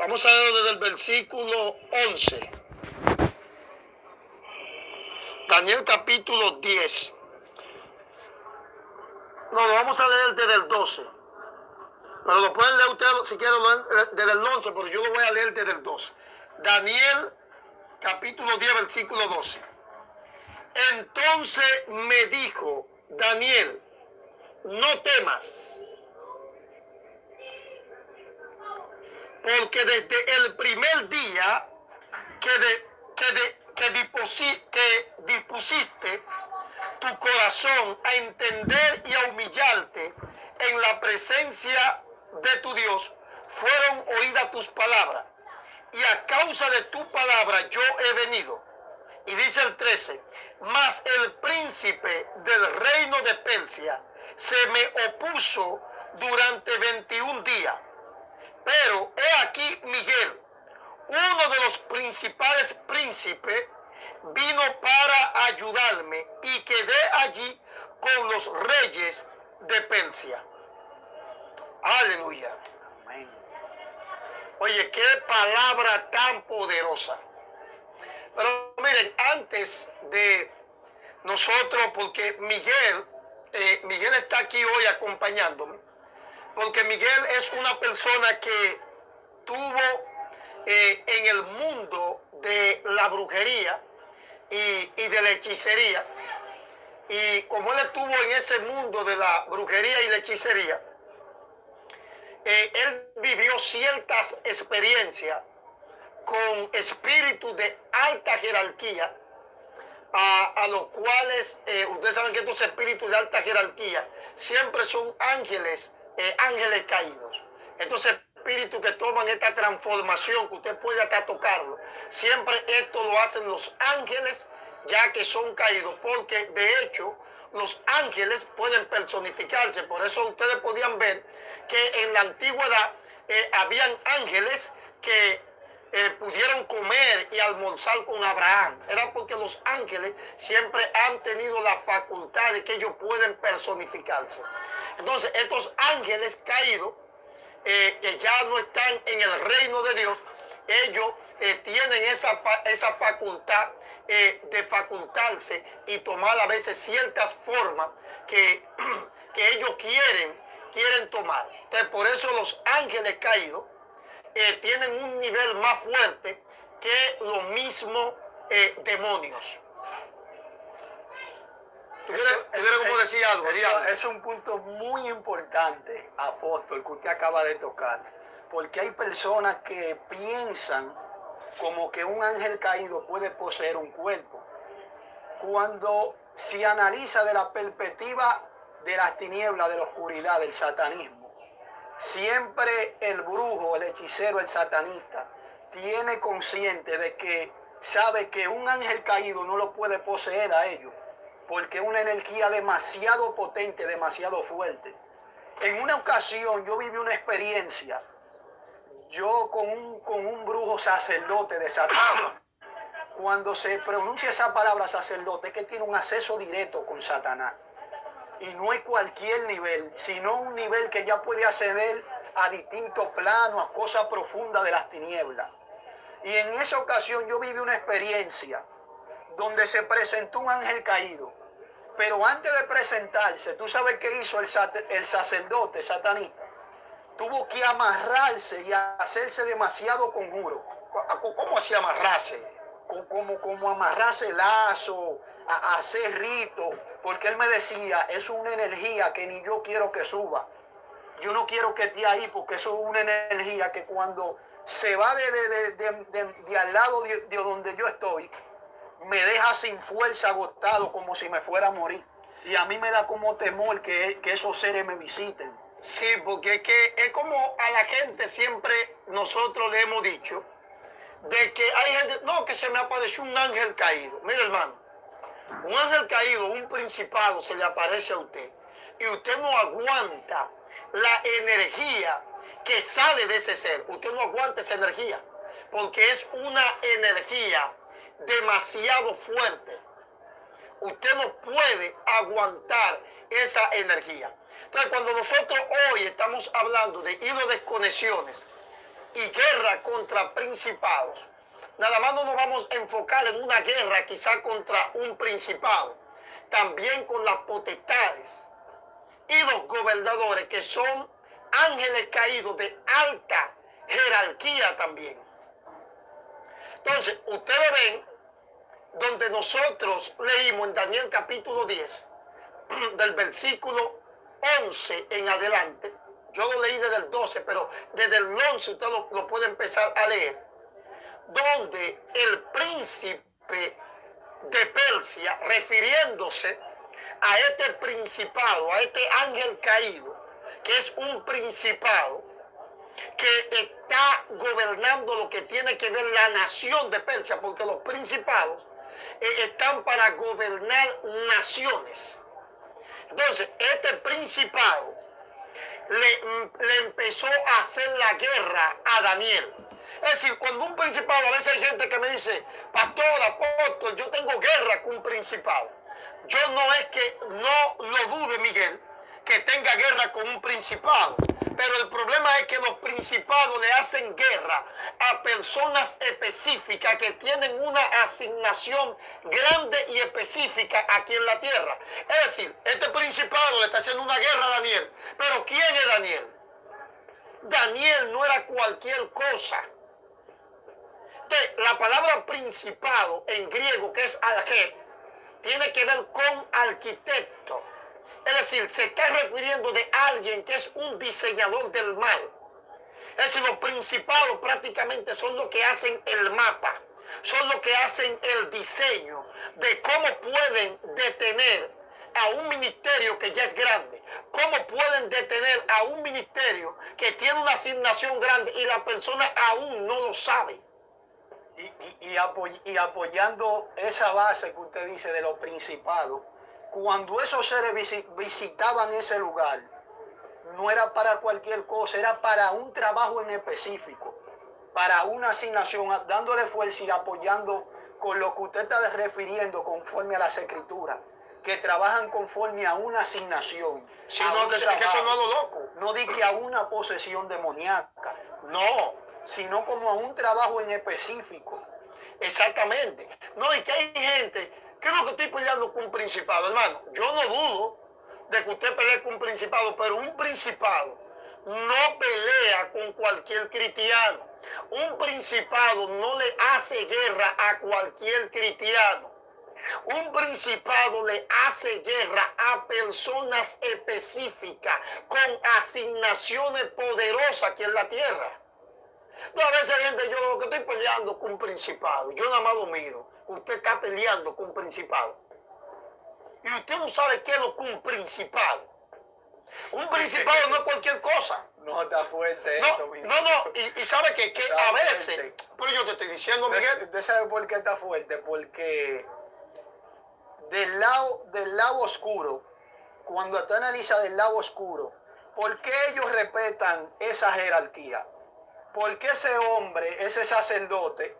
Vamos a leer desde el versículo 11. Daniel capítulo 10. No, lo vamos a leer desde el 12. Pero lo pueden leer ustedes si quieren desde el 11, pero yo lo voy a leer desde el 12. Daniel capítulo 10, versículo 12. Entonces me dijo Daniel, no temas, porque desde el primer día que dispusiste tu corazón a entender y a humillarte en la presencia de tu Dios, fueron oídas tus palabras, y a causa de tu palabra yo he venido. Y dice el 13, mas el príncipe del reino de Persia se me opuso durante 21 días. Pero he aquí Miguel, uno de los principales príncipes, vino para ayudarme y quedé allí con los reyes de Persia. Aleluya. Amén. Oye, qué palabra tan poderosa. Pero miren, antes de nosotros, porque Miguel está aquí hoy acompañándome, porque Miguel es una persona que tuvo en el mundo de la brujería y de la hechicería, y como él estuvo en ese mundo de la brujería y la hechicería, él vivió ciertas experiencias con espíritus de alta jerarquía, a los cuales ustedes saben que estos espíritus de alta jerarquía siempre son ángeles caídos. Estos espíritus que toman esta transformación, que usted puede hasta tocarlo, siempre esto lo hacen los ángeles ya que son caídos, porque de hecho los ángeles pueden personificarse. Por eso ustedes podían ver que en la antigüedad habían ángeles que pudieron comer y almorzar con Abraham. Era porque los ángeles siempre han tenido la facultad de que ellos pueden personificarse. Entonces estos ángeles caídos, que ya no están en el reino de Dios, ellos tienen esa facultad de facultarse y tomar a veces ciertas formas que ellos quieren tomar. Entonces por eso los ángeles caídos tienen un nivel más fuerte que los mismos demonios. ¿Cómo decía algo? Es un punto muy importante, apóstol, que usted acaba de tocar, porque hay personas que piensan como que un ángel caído puede poseer un cuerpo. Cuando se analiza de la perspectiva de las tinieblas, de la oscuridad, del satanismo, siempre el brujo, el hechicero, el satanista tiene consciente de que sabe que un ángel caído no lo puede poseer a ellos, porque es una energía demasiado potente, demasiado fuerte. En una ocasión yo viví una experiencia, yo con un brujo sacerdote de Satanás. Cuando se pronuncia esa palabra sacerdote, es que tiene un acceso directo con Satanás. Y no es cualquier nivel, sino un nivel que ya puede acceder a distintos planos, a cosas profundas de las tinieblas. Y en esa ocasión yo viví una experiencia donde se presentó un ángel caído. Pero antes de presentarse, ¿tú sabes qué hizo el sacerdote satanista? Tuvo que amarrarse y hacerse demasiado conjuro. ¿Cómo así amarrarse? Como amarrarse lazo, a hacer rito, porque él me decía, es una energía que ni yo quiero que suba. Yo no quiero que esté ahí, porque eso es una energía que cuando se va de al lado de donde yo estoy, me deja sin fuerza, agotado, como si me fuera a morir. Y a mí me da como temor que esos seres me visiten. Sí, porque es como a la gente siempre nosotros le hemos dicho, de que hay gente, no, que se me apareció un ángel caído. Mire, hermano, un ángel caído, un principado se le aparece a usted y usted no aguanta la energía que sale de ese ser. Usted no aguanta esa energía porque es una energía demasiado fuerte. Usted no puede aguantar esa energía. Entonces, cuando nosotros hoy estamos hablando de hilo de conexiones, y guerra contra principados. Nada más no nos vamos a enfocar en una guerra quizá contra un principado, también con las potestades y los gobernadores, que son ángeles caídos de alta jerarquía también. Entonces, ustedes ven donde nosotros leímos en Daniel capítulo 10, del versículo 11 en adelante. Yo lo leí desde el 12, pero desde el 11 usted lo puede empezar a leer, donde el príncipe de Persia, refiriéndose a este principado, a este ángel caído, que es un principado que está gobernando lo que tiene que ver la nación de Persia, porque los principados están para gobernar naciones. Entonces, este principado le empezó a hacer la guerra a Daniel. Es decir, cuando un principado, a veces hay gente que me dice, pastor, apóstol, yo tengo guerra con un principado. Yo no es que no lo dude, Miguel, que tenga guerra con un principado. Pero el problema es que los principados le hacen guerra a personas específicas que tienen una asignación grande y específica aquí en la tierra. Es decir, este principado le está haciendo una guerra a Daniel. Pero ¿quién es Daniel? Daniel no era cualquier cosa. La palabra principado en griego, que es alger, tiene que ver con arquitecto. Es decir, se está refiriendo de alguien que es un diseñador del mal. Es decir, los principados prácticamente son los que hacen el mapa, son los que hacen el diseño de cómo pueden detener a un ministerio que ya es grande, cómo pueden detener a un ministerio que tiene una asignación grande y la persona aún no lo sabe. Y apoyando esa base que usted dice de los principados, cuando esos seres visitaban ese lugar, no era para cualquier cosa, era para un trabajo en específico, para una asignación, dándole fuerza y apoyando con lo que usted está refiriendo conforme a las escrituras, que trabajan conforme a una asignación. Si no, que eso no es lo loco. No di que a una posesión demoníaca, no, sino como a un trabajo en específico. Exactamente. No, y que hay gente, ¿qué es lo que estoy peleando con un principado, hermano? Yo no dudo de que usted pelee con un principado, pero un principado no pelea con cualquier cristiano. Un principado no le hace guerra a cualquier cristiano. Un principado le hace guerra a personas específicas con asignaciones poderosas aquí en la tierra. No, a veces hay gente, yo que estoy peleando con un principado, yo nada más lo miro. Usted está peleando con un principado. Y usted no sabe qué es lo que un principado. Un principado no es cualquier cosa. No, está fuerte no, esto, Miguel. No, y sabe que a veces, fuerte. Pero yo te estoy diciendo, Miguel. ¿Usted sabe por qué está fuerte? Porque del lado oscuro, cuando usted analiza del lado oscuro, ¿por qué ellos respetan esa jerarquía? ¿Por qué ese hombre, ese sacerdote,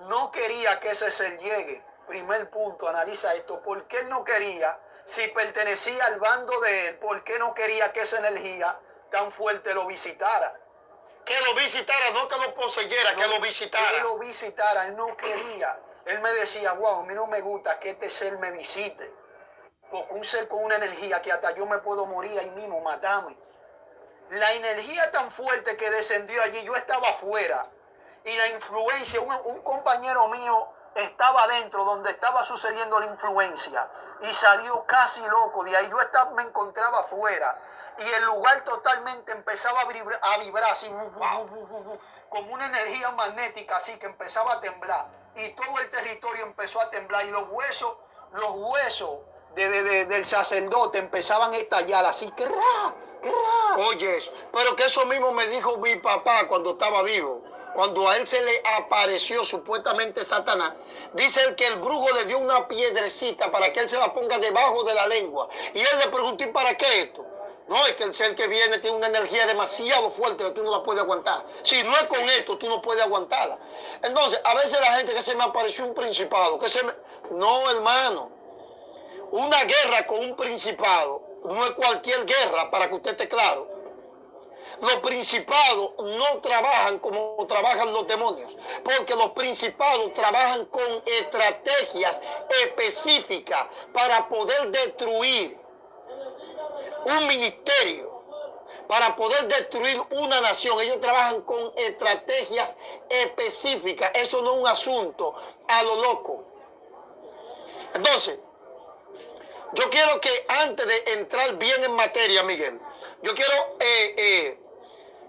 no quería que ese ser llegue? Primer punto, analiza esto. ¿Por qué él no quería, si pertenecía al bando de él, por qué no quería que esa energía tan fuerte lo visitara? Que lo visitara, no que lo poseyera, no, que lo visitara. Que lo visitara, él no quería. Él me decía, wow, a mí no me gusta que este ser me visite. Porque un ser con una energía que hasta yo me puedo morir ahí mismo, matarme. La energía tan fuerte que descendió allí, yo estaba afuera. Y la influencia, un compañero mío estaba adentro donde estaba sucediendo la influencia. Y salió casi loco de ahí. Me encontraba afuera. Y el lugar totalmente empezaba a vibrar así. Como una energía magnética así que empezaba a temblar. Y todo el territorio empezó a temblar. Y los huesos del sacerdote empezaban a estallar así. Oye, pero que eso mismo me dijo mi papá cuando estaba vivo. Cuando a él se le apareció supuestamente Satanás, dice él que el brujo le dio una piedrecita para que él se la ponga debajo de la lengua. Y él le preguntó, ¿y para qué esto? No, es que el ser que viene tiene una energía demasiado fuerte que tú no la puedes aguantar. Si no es con esto, tú no puedes aguantarla. Entonces, a veces la gente que se me apareció un principado, No, hermano. Una guerra con un principado no es cualquier guerra, para que usted esté claro. Los principados no trabajan como trabajan los demonios, porque los principados trabajan con estrategias específicas para poder destruir un ministerio, para poder destruir una nación. Ellos trabajan con estrategias específicas. Eso no es un asunto a lo loco. Entonces, yo quiero que antes de entrar bien en materia, Miguel, yo quiero,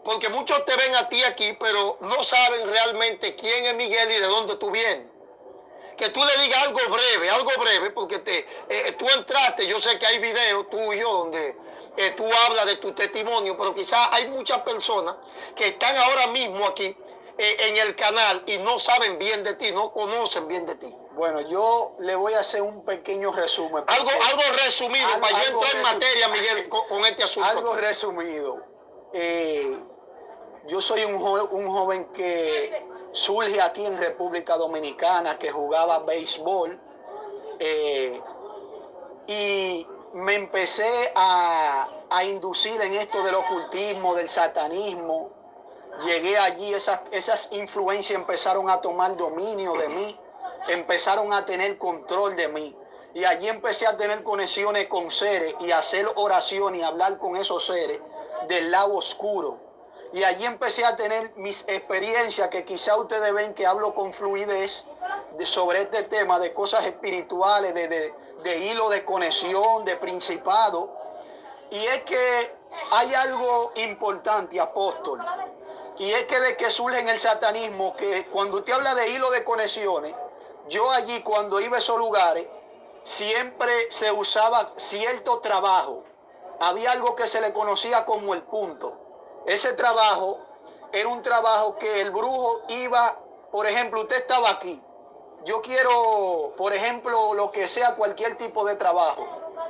porque muchos te ven a ti aquí, pero no saben realmente quién es Miguel y de dónde tú vienes. Que tú le digas algo breve, porque tú entraste, yo sé que hay videos tuyos donde tú hablas de tu testimonio, pero quizás hay muchas personas que están ahora mismo aquí en el canal y no saben bien de ti, no conocen bien de ti. Bueno, yo le voy a hacer un pequeño resumen. Algo resumido, para yo entrar en materia, Miguel, con este asunto. Algo resumido. Yo soy un joven que surge aquí en República Dominicana, que jugaba béisbol, y me empecé a inducir en esto del ocultismo, del satanismo. Llegué allí, esas influencias empezaron a tomar dominio de mí, empezaron a tener control de mí. Y allí empecé a tener conexiones con seres y a hacer oración y hablar con esos seres del lado oscuro. Y allí empecé a tener mis experiencias, que quizá ustedes ven que hablo con fluidez sobre este tema de cosas espirituales, de hilo de conexión, de principado. Y es que hay algo importante, apóstol, y es que de que surge en el satanismo, que cuando usted habla de hilo de conexiones, yo allí cuando iba a esos lugares, siempre se usaba cierto trabajo. Había algo que se le conocía como el punto. Ese trabajo era un trabajo que el brujo iba, por ejemplo, usted estaba aquí. Yo quiero, por ejemplo, lo que sea, cualquier tipo de trabajo.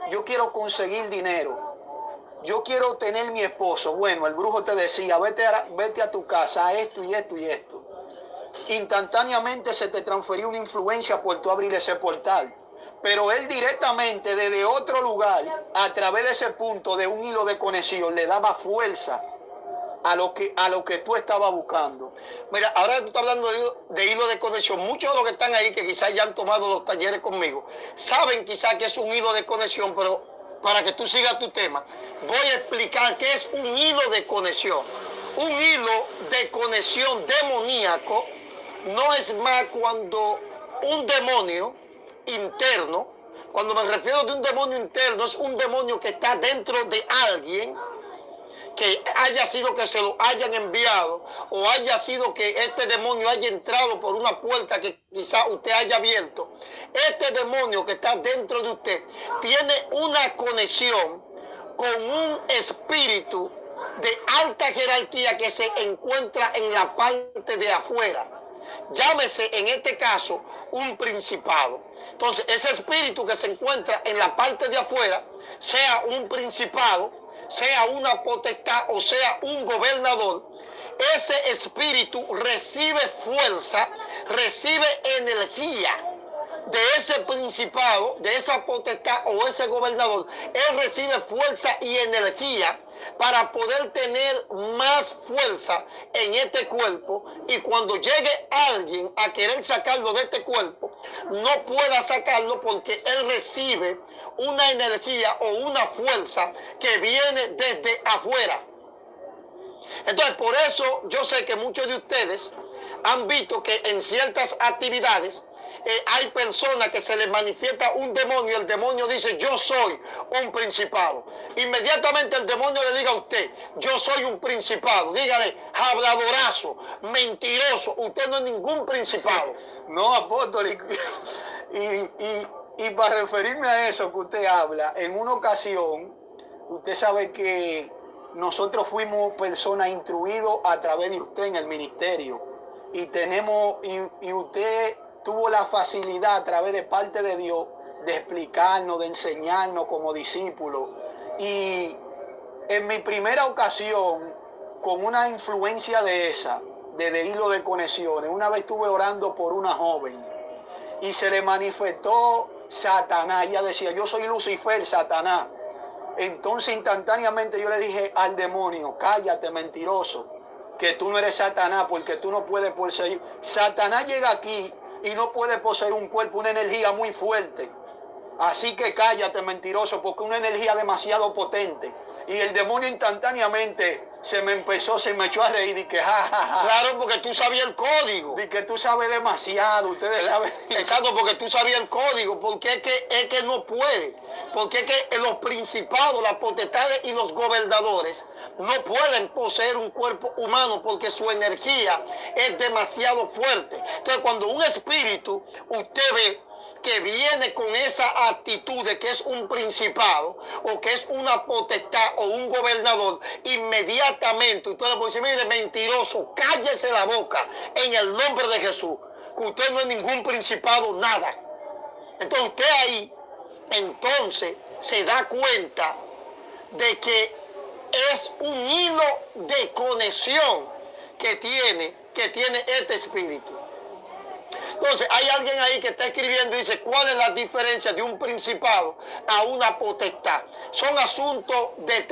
Yo quiero conseguir dinero. Yo quiero tener mi esposo. Bueno, el brujo te decía, vete a tu casa, esto y esto y esto. Instantáneamente se te transfería una influencia por tú abrir ese portal. Pero él directamente desde otro lugar, a través de ese punto de un hilo de conexión, le daba fuerza a lo que tú estabas buscando. Mira, ahora que tú estás hablando de hilo de conexión, muchos de los que están ahí, que quizás ya han tomado los talleres conmigo, saben quizás que es un hilo de conexión, pero para que tú sigas tu tema, voy a explicar qué es un hilo de conexión. Un hilo de conexión demoníaco no es más cuando un demonio interno, cuando me refiero de un demonio interno, es un demonio que está dentro de alguien, que haya sido que se lo hayan enviado, o haya sido que este demonio haya entrado por una puerta que quizá usted haya abierto. Este demonio que está dentro de usted tiene una conexión con un espíritu de alta jerarquía que se encuentra en la parte de afuera. Llámese en este caso un principado. Entonces, ese espíritu que se encuentra en la parte de afuera, sea un principado, sea una potestad o sea un gobernador, ese espíritu recibe fuerza, recibe energía de ese principado, de esa potestad o ese gobernador. Él recibe fuerza y energía para poder tener más fuerza en este cuerpo, y cuando llegue alguien a querer sacarlo de este cuerpo, no pueda sacarlo porque él recibe una energía o una fuerza que viene desde afuera. Entonces, por eso yo sé que muchos de ustedes han visto que en ciertas actividades hay personas que se les manifiesta un demonio. El demonio dice, yo soy un principado. Inmediatamente el demonio le diga a usted, yo soy un principado. Dígale, habladorazo, mentiroso, usted no es ningún principado. No, apóstol. Y para referirme a eso que usted habla, en una ocasión, usted sabe que nosotros fuimos personas instruidos a través de usted en el ministerio. Y usted tuvo la facilidad a través de parte de Dios de explicarnos, de enseñarnos como discípulos. Y en mi primera ocasión, con una influencia de hilo de conexiones, una vez estuve orando por una joven y se le manifestó Satanás. Ella decía, yo soy Lucifer, Satanás. Entonces instantáneamente yo le dije al demonio, cállate mentiroso, que tú no eres Satanás, porque tú no puedes poseer. Satanás llega aquí y no puede poseer un cuerpo, una energía muy fuerte. Así que cállate mentiroso, porque una energía demasiado potente. Y el demonio instantáneamente se me echó a reír y que jajaja. Claro, porque tú sabías el código. Y que tú sabes demasiado, ustedes saben. Exacto, porque tú sabías el código, porque es que no puede. Porque es que los principados, las potestades y los gobernadores no pueden poseer un cuerpo humano porque su energía es demasiado fuerte. Entonces, cuando un espíritu, usted ve que viene con esa actitud de que es un principado o que es una potestad o un gobernador, inmediatamente usted le puede decir, mire, mentiroso, cállese la boca en el nombre de Jesús, que usted no es ningún principado, nada. Entonces usted ahí, entonces se da cuenta de que es un hilo de conexión que tiene este espíritu. Entonces, hay alguien ahí que está escribiendo y dice, ¿cuál es la diferencia de un principado a una potestad? Son asuntos de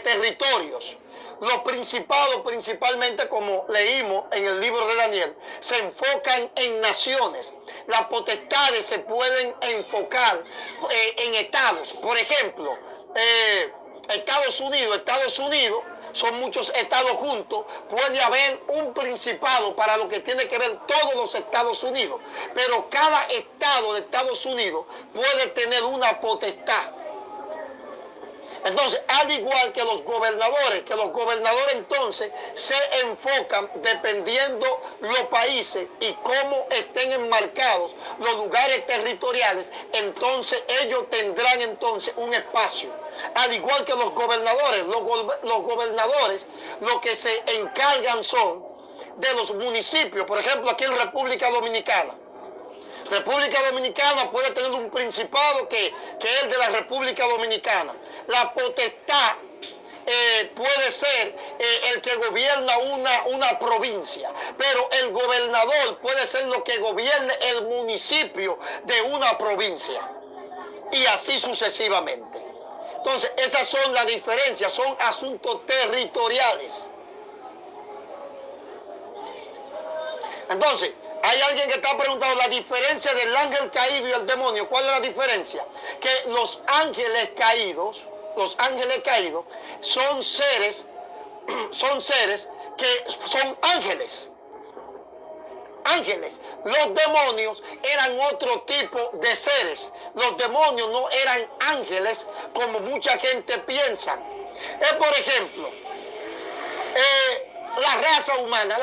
territorios. Los principados, principalmente, como leímos en el libro de Daniel, se enfocan en naciones. Las potestades se pueden enfocar en estados. Por ejemplo, Estados Unidos son muchos estados juntos, puede haber un principado para lo que tiene que ver todos los Estados Unidos, pero cada estado de Estados Unidos puede tener una potestad. Entonces, al igual que los gobernadores entonces se enfocan dependiendo los países y cómo estén enmarcados los lugares territoriales, entonces ellos tendrán entonces un espacio. Al igual que los gobernadores, lo que se encargan son de los municipios. Por ejemplo, aquí en República Dominicana. República Dominicana puede tener un principado que es de la República Dominicana. La potestad puede ser el que gobierna una provincia, pero el gobernador puede ser lo que gobierne el municipio de una provincia, y así sucesivamente. Entonces, esas son las diferencias, son asuntos territoriales. Entonces, hay alguien que está preguntando la diferencia del ángel caído y el demonio. ¿Cuál es la diferencia? Que los ángeles caídos son seres que son ángeles. Ángeles. Los demonios eran otro tipo de seres. Los demonios no eran ángeles como mucha gente piensa. Por ejemplo, la raza humana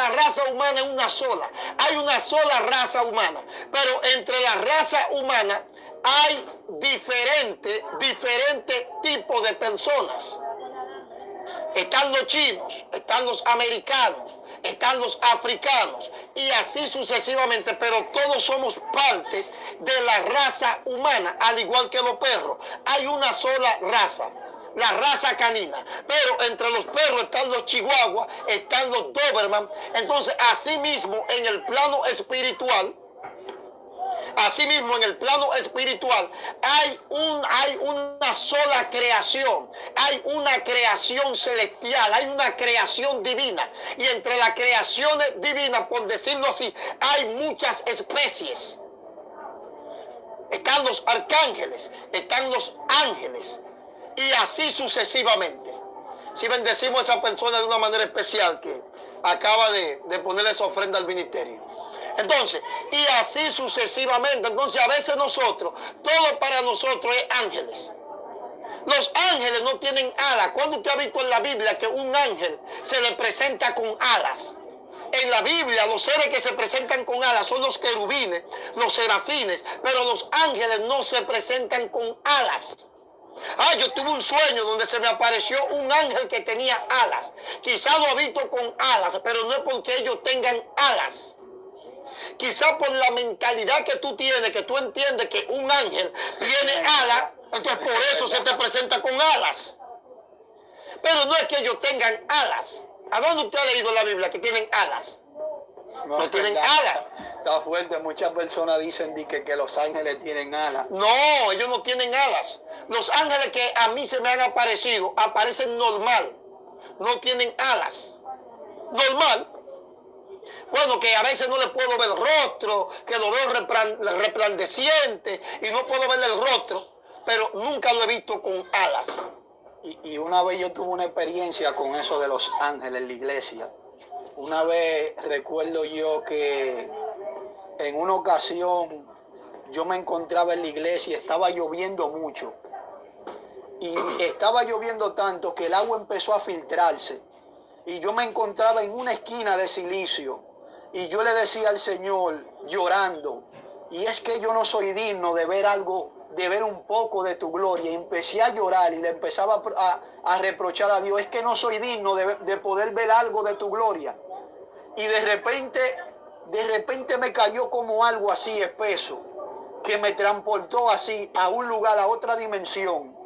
es una sola. Hay una sola raza humana. Pero entre la raza humana hay diferentes tipos de personas. Están los chinos, están los americanos, están los africanos y así sucesivamente, pero todos somos parte de la raza humana, al igual que los perros. Hay una sola raza, la raza canina, pero entre los perros están los chihuahuas, están los doberman. Entonces, asimismo, en el plano espiritual, hay una sola creación, hay una creación celestial, hay una creación divina. Y entre las creaciones divinas, por decirlo así, hay muchas especies. Están los arcángeles, están los ángeles, y así sucesivamente. Si bendecimos a esa persona de una manera especial que acaba de ponerle esa ofrenda al ministerio. Entonces, y así sucesivamente. Entonces, a veces nosotros, todo para nosotros es ángeles. Los ángeles no tienen alas. ¿Cuándo usted ha visto en la Biblia que un ángel se le presenta con alas? En la Biblia, los seres que se presentan con alas son los querubines, los serafines, pero los ángeles no se presentan con alas. Yo tuve un sueño donde se me apareció un ángel que tenía alas. Quizá lo he visto con alas, pero no es porque ellos tengan alas. Quizá por la mentalidad que tú tienes, que tú entiendes que un ángel tiene alas, entonces por eso se te presenta con alas. Pero no es que ellos tengan alas. ¿A dónde usted ha leído en la Biblia que tienen alas? No tienen ¿verdad? alas. Está fuerte. Muchas personas dicen que los ángeles tienen alas. No, ellos no tienen alas. Los ángeles que a mí se me han aparecido, aparecen normal. No tienen alas. Normal. Bueno, que a veces no le puedo ver el rostro, que lo veo resplandeciente y no puedo verle el rostro, pero nunca lo he visto con alas. Y una vez yo tuve una experiencia con eso de los ángeles en la iglesia. Una vez recuerdo yo que en una ocasión yo me encontraba en la iglesia y estaba lloviendo mucho. Y estaba lloviendo tanto que el agua empezó a filtrarse. Y yo me encontraba en una esquina de Silicio. Y yo le decía al Señor, llorando, y es que yo no soy digno de ver algo, de ver un poco de tu gloria. Y empecé a llorar y le empezaba a reprochar a Dios, es que no soy digno de poder ver algo de tu gloria. Y de repente me cayó como algo así espeso, que me transportó así a un lugar, a otra dimensión.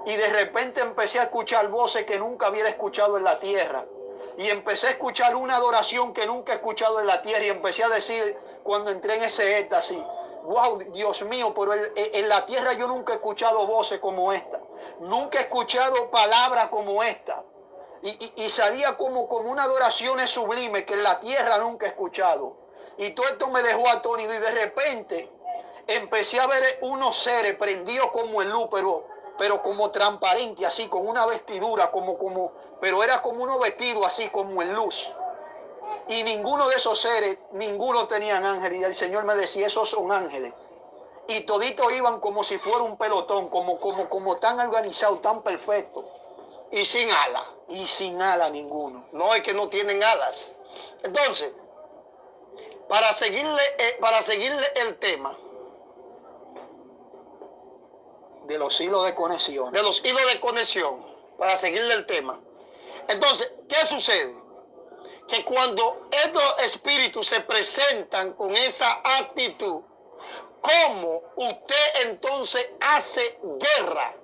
Y de repente empecé a escuchar voces que nunca hubiera escuchado en la tierra. Y empecé a escuchar una adoración que nunca he escuchado en la tierra. Y empecé a decir, cuando entré en ese éxtasis, wow, Dios mío, pero en la tierra yo nunca he escuchado voces como esta. Nunca he escuchado palabras como esta. Y salía como una adoración sublime que en la tierra nunca he escuchado. Y todo esto me dejó atónito. Y de repente empecé a ver unos seres prendidos como en luz, pero como transparente, así, con una vestidura, pero era como unos vestidos así, como en luz. Y ninguno de esos seres, ninguno tenían ángeles. Y el Señor me decía, esos son ángeles. Y toditos iban como si fuera un pelotón, como tan organizado, tan perfecto. Y sin alas. Y sin ala ninguno. No es que no tienen alas. Entonces, para seguirle el tema De los hilos de conexión. de los hilos de conexión, para seguirle el tema. Entonces, ¿qué sucede? Que cuando estos espíritus se presentan con esa actitud, ¿cómo usted entonces hace guerra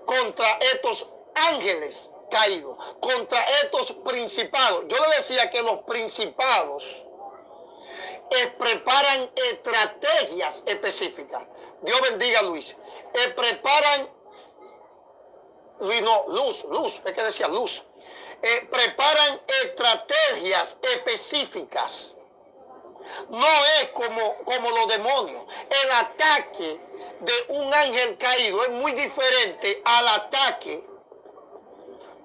contra estos ángeles caídos, contra estos principados? Yo le decía que los principados preparan estrategias específicas. Dios bendiga a Luis. Preparan, Luis no, luz, es que decía luz. Preparan estrategias específicas. No es como los demonios. El ataque de un ángel caído es muy diferente al ataque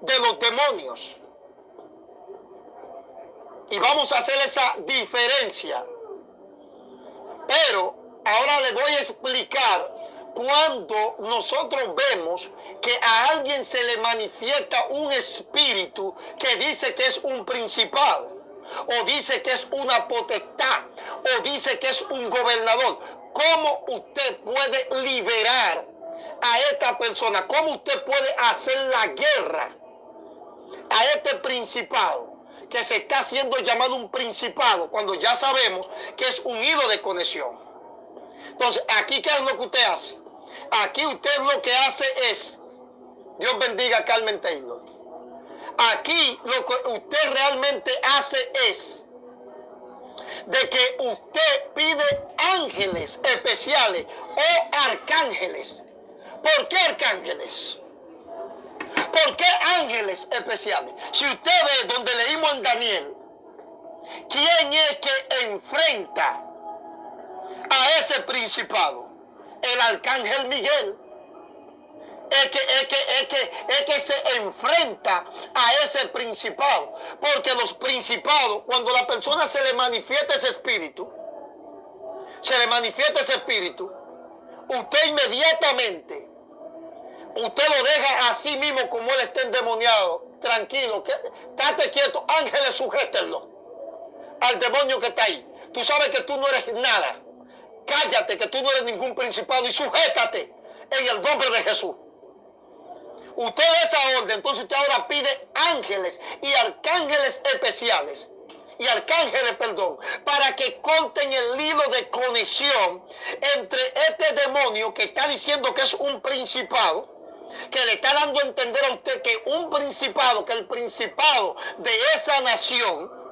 de los demonios. Y vamos a hacer esa diferencia. Pero ahora les voy a explicar cuando nosotros vemos que a alguien se le manifiesta un espíritu que dice que es un principado, o dice que es una potestad, o dice que es un gobernador. ¿Cómo usted puede liberar a esta persona? ¿Cómo usted puede hacer la guerra a este principado que se está haciendo llamado un principado, cuando ya sabemos que es un hilo de conexión? Entonces, aquí, ¿qué es lo que usted hace? Aquí usted lo que hace es, Dios bendiga a Carmen Taylor, aquí lo que usted realmente hace es de que usted pide ángeles especiales o arcángeles. ¿Por qué arcángeles? ¿Por qué ángeles especiales? Si usted ve donde leímos en Daniel, ¿quién es que enfrenta a ese principado? El arcángel Miguel. Es que se enfrenta a ese principado. Porque los principados, cuando a la persona se le manifiesta ese espíritu, usted inmediatamente, usted lo deja así mismo como él está endemoniado. Tranquilo, estate quieto, ángeles, sujétenlo al demonio que está ahí. Tú sabes que tú no eres nada. Cállate, que tú no eres ningún principado, y sujétate en el nombre de Jesús. Usted da esa orden, entonces usted ahora pide ángeles y arcángeles especiales. Para que corten el hilo de conexión entre este demonio que está diciendo que es un principado, que le está dando a entender a usted que un principado, que el principado de esa nación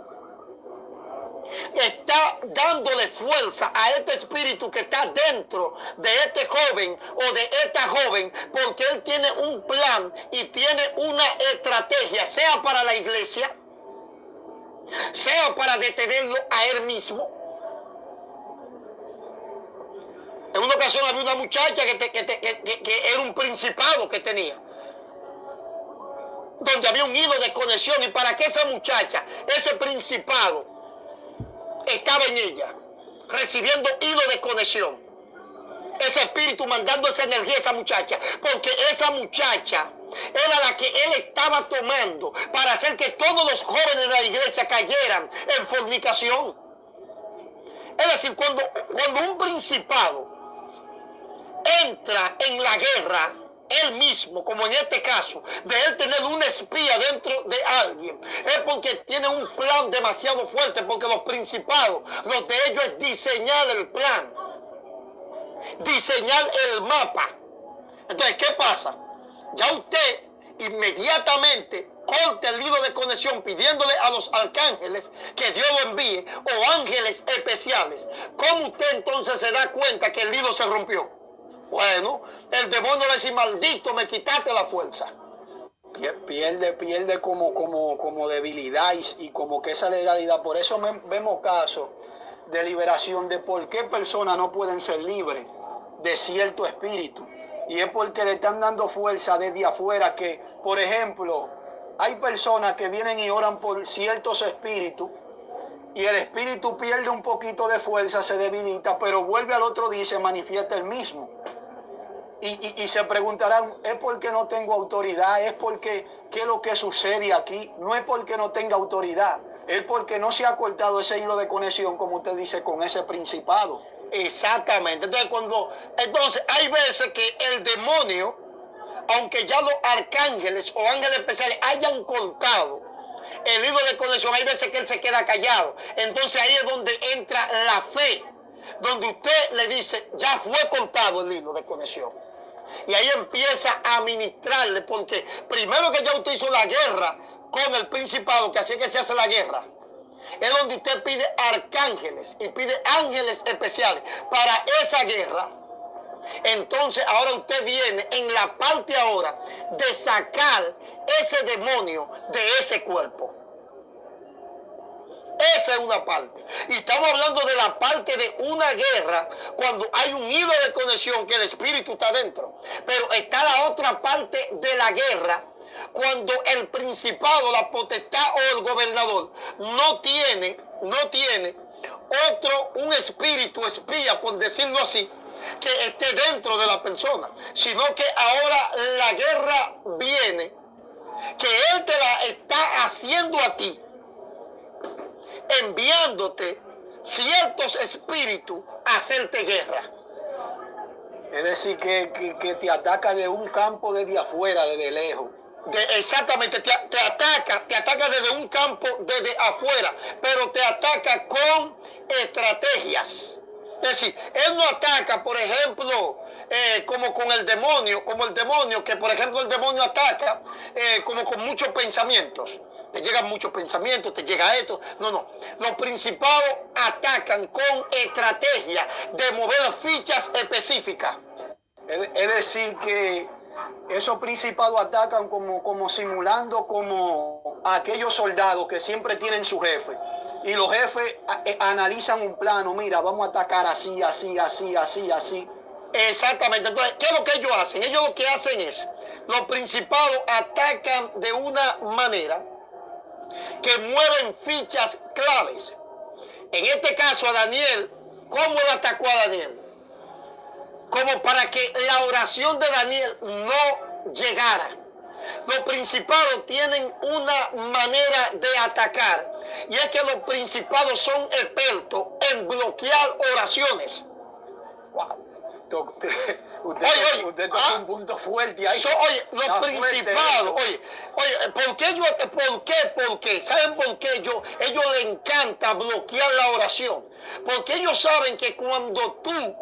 está dándole fuerza a este espíritu que está dentro de este joven o de esta joven, porque él tiene un plan y tiene una estrategia, sea para la iglesia, sea para detenerlo a él mismo. En una ocasión había una muchacha que era un principado que tenía, donde había un hilo de conexión, y para que esa muchacha, ese principado, estaba en ella, recibiendo hilo de conexión, ese espíritu mandando esa energía a esa muchacha, porque esa muchacha era la que él estaba tomando para hacer que todos los jóvenes de la iglesia cayeran en fornicación. Es decir, cuando un principado entra en la guerra, él mismo, como en este caso, de él tener una espía dentro de alguien, es porque tiene un plan demasiado fuerte, porque los principados, los de ellos es diseñar el plan, diseñar el mapa. Entonces, ¿qué pasa? Ya usted inmediatamente corta el hilo de conexión pidiéndole a los arcángeles que Dios lo envíe, o ángeles especiales. ¿Cómo usted entonces se da cuenta que el hilo se rompió? Bueno, el demonio le dice: maldito, me quitaste la fuerza. Pierde como debilidad y como que esa legalidad. Por eso vemos casos de liberación de por qué personas no pueden ser libres de cierto espíritu. Y es porque le están dando fuerza desde afuera, que, por ejemplo, hay personas que vienen y oran por ciertos espíritus, y el espíritu pierde un poquito de fuerza, se debilita, pero vuelve al otro día y se manifiesta el mismo. Y se preguntarán: ¿es porque no tengo autoridad? ¿Es porque qué es lo que sucede aquí? No es porque no tenga autoridad, es porque no se ha cortado ese hilo de conexión, como usted dice, con ese principado. Exactamente. Entonces hay veces que el demonio, aunque ya los arcángeles o ángeles especiales hayan cortado el hilo de conexión, hay veces que él se queda callado. Entonces ahí es donde entra la fe, donde usted le dice: ya fue cortado el hilo de conexión. Y ahí empieza a ministrarle, porque primero que ya usted hizo la guerra con el principado, que así que se hace la guerra, es donde usted pide arcángeles y pide ángeles especiales para esa guerra. Entonces ahora usted viene en la parte ahora de sacar ese demonio de ese cuerpo. Esa es una parte. Y estamos hablando de la parte de una guerra, cuando hay un hilo de conexión que el espíritu está dentro. Pero está la otra parte de la guerra, cuando el principado, la potestad o el gobernador no tiene un espíritu espía, por decirlo así, que esté dentro de la persona, sino que ahora la guerra viene, que él te la está haciendo a ti, enviándote ciertos espíritus a hacerte guerra. Es decir, que te ataca de un campo desde afuera, desde lejos. Exactamente, te ataca desde un campo desde afuera, pero te ataca con estrategias. Es decir, él no ataca, por ejemplo, como con el demonio, que por ejemplo el demonio ataca como con muchos pensamientos. Te llegan muchos pensamientos, te llega esto. No. Los principados atacan con estrategia de mover fichas específicas. Es decir, que esos principados atacan como simulando como aquellos soldados que siempre tienen su jefe. Y los jefes analizan un plano: mira, vamos a atacar así. Exactamente. Entonces, ¿qué es lo que ellos hacen? Ellos lo que hacen es, los principados atacan de una manera que mueven fichas claves. En este caso a Daniel, ¿cómo él atacó a Daniel? Como para que la oración de Daniel no llegara. Los principados tienen una manera de atacar, y es que los principados son expertos en bloquear oraciones. Wow. Usted toca un punto fuerte ahí. Los principados, ¿por qué? ¿Saben por qué? Ellos les encanta bloquear la oración, porque ellos saben que cuando tú,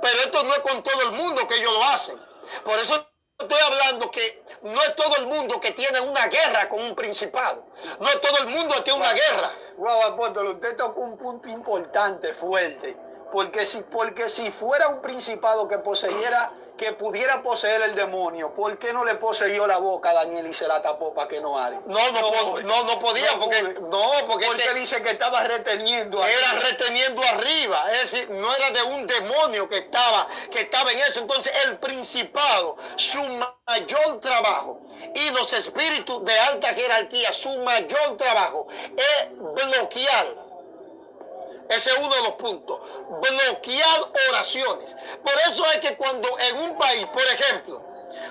pero esto no es con todo el mundo que ellos lo hacen, por eso estoy hablando que no es todo el mundo que tiene una guerra con un principado. No es todo el mundo que tiene una guerra. Wow, apóstol, usted tocó un punto importante, fuerte. Porque si fuera un principado que pudiera poseer el demonio, ¿por qué no le poseyó la boca a Daniel y se la tapó para que no hable? No podía, porque dice que estaba reteniendo. Era reteniendo arriba, es decir, no era de un demonio que estaba en eso. Entonces el principado, su mayor trabajo, y los espíritus de alta jerarquía, su mayor trabajo es bloquear. Ese es uno de los puntos, bloquear oraciones. Por eso es que cuando en un país, por ejemplo,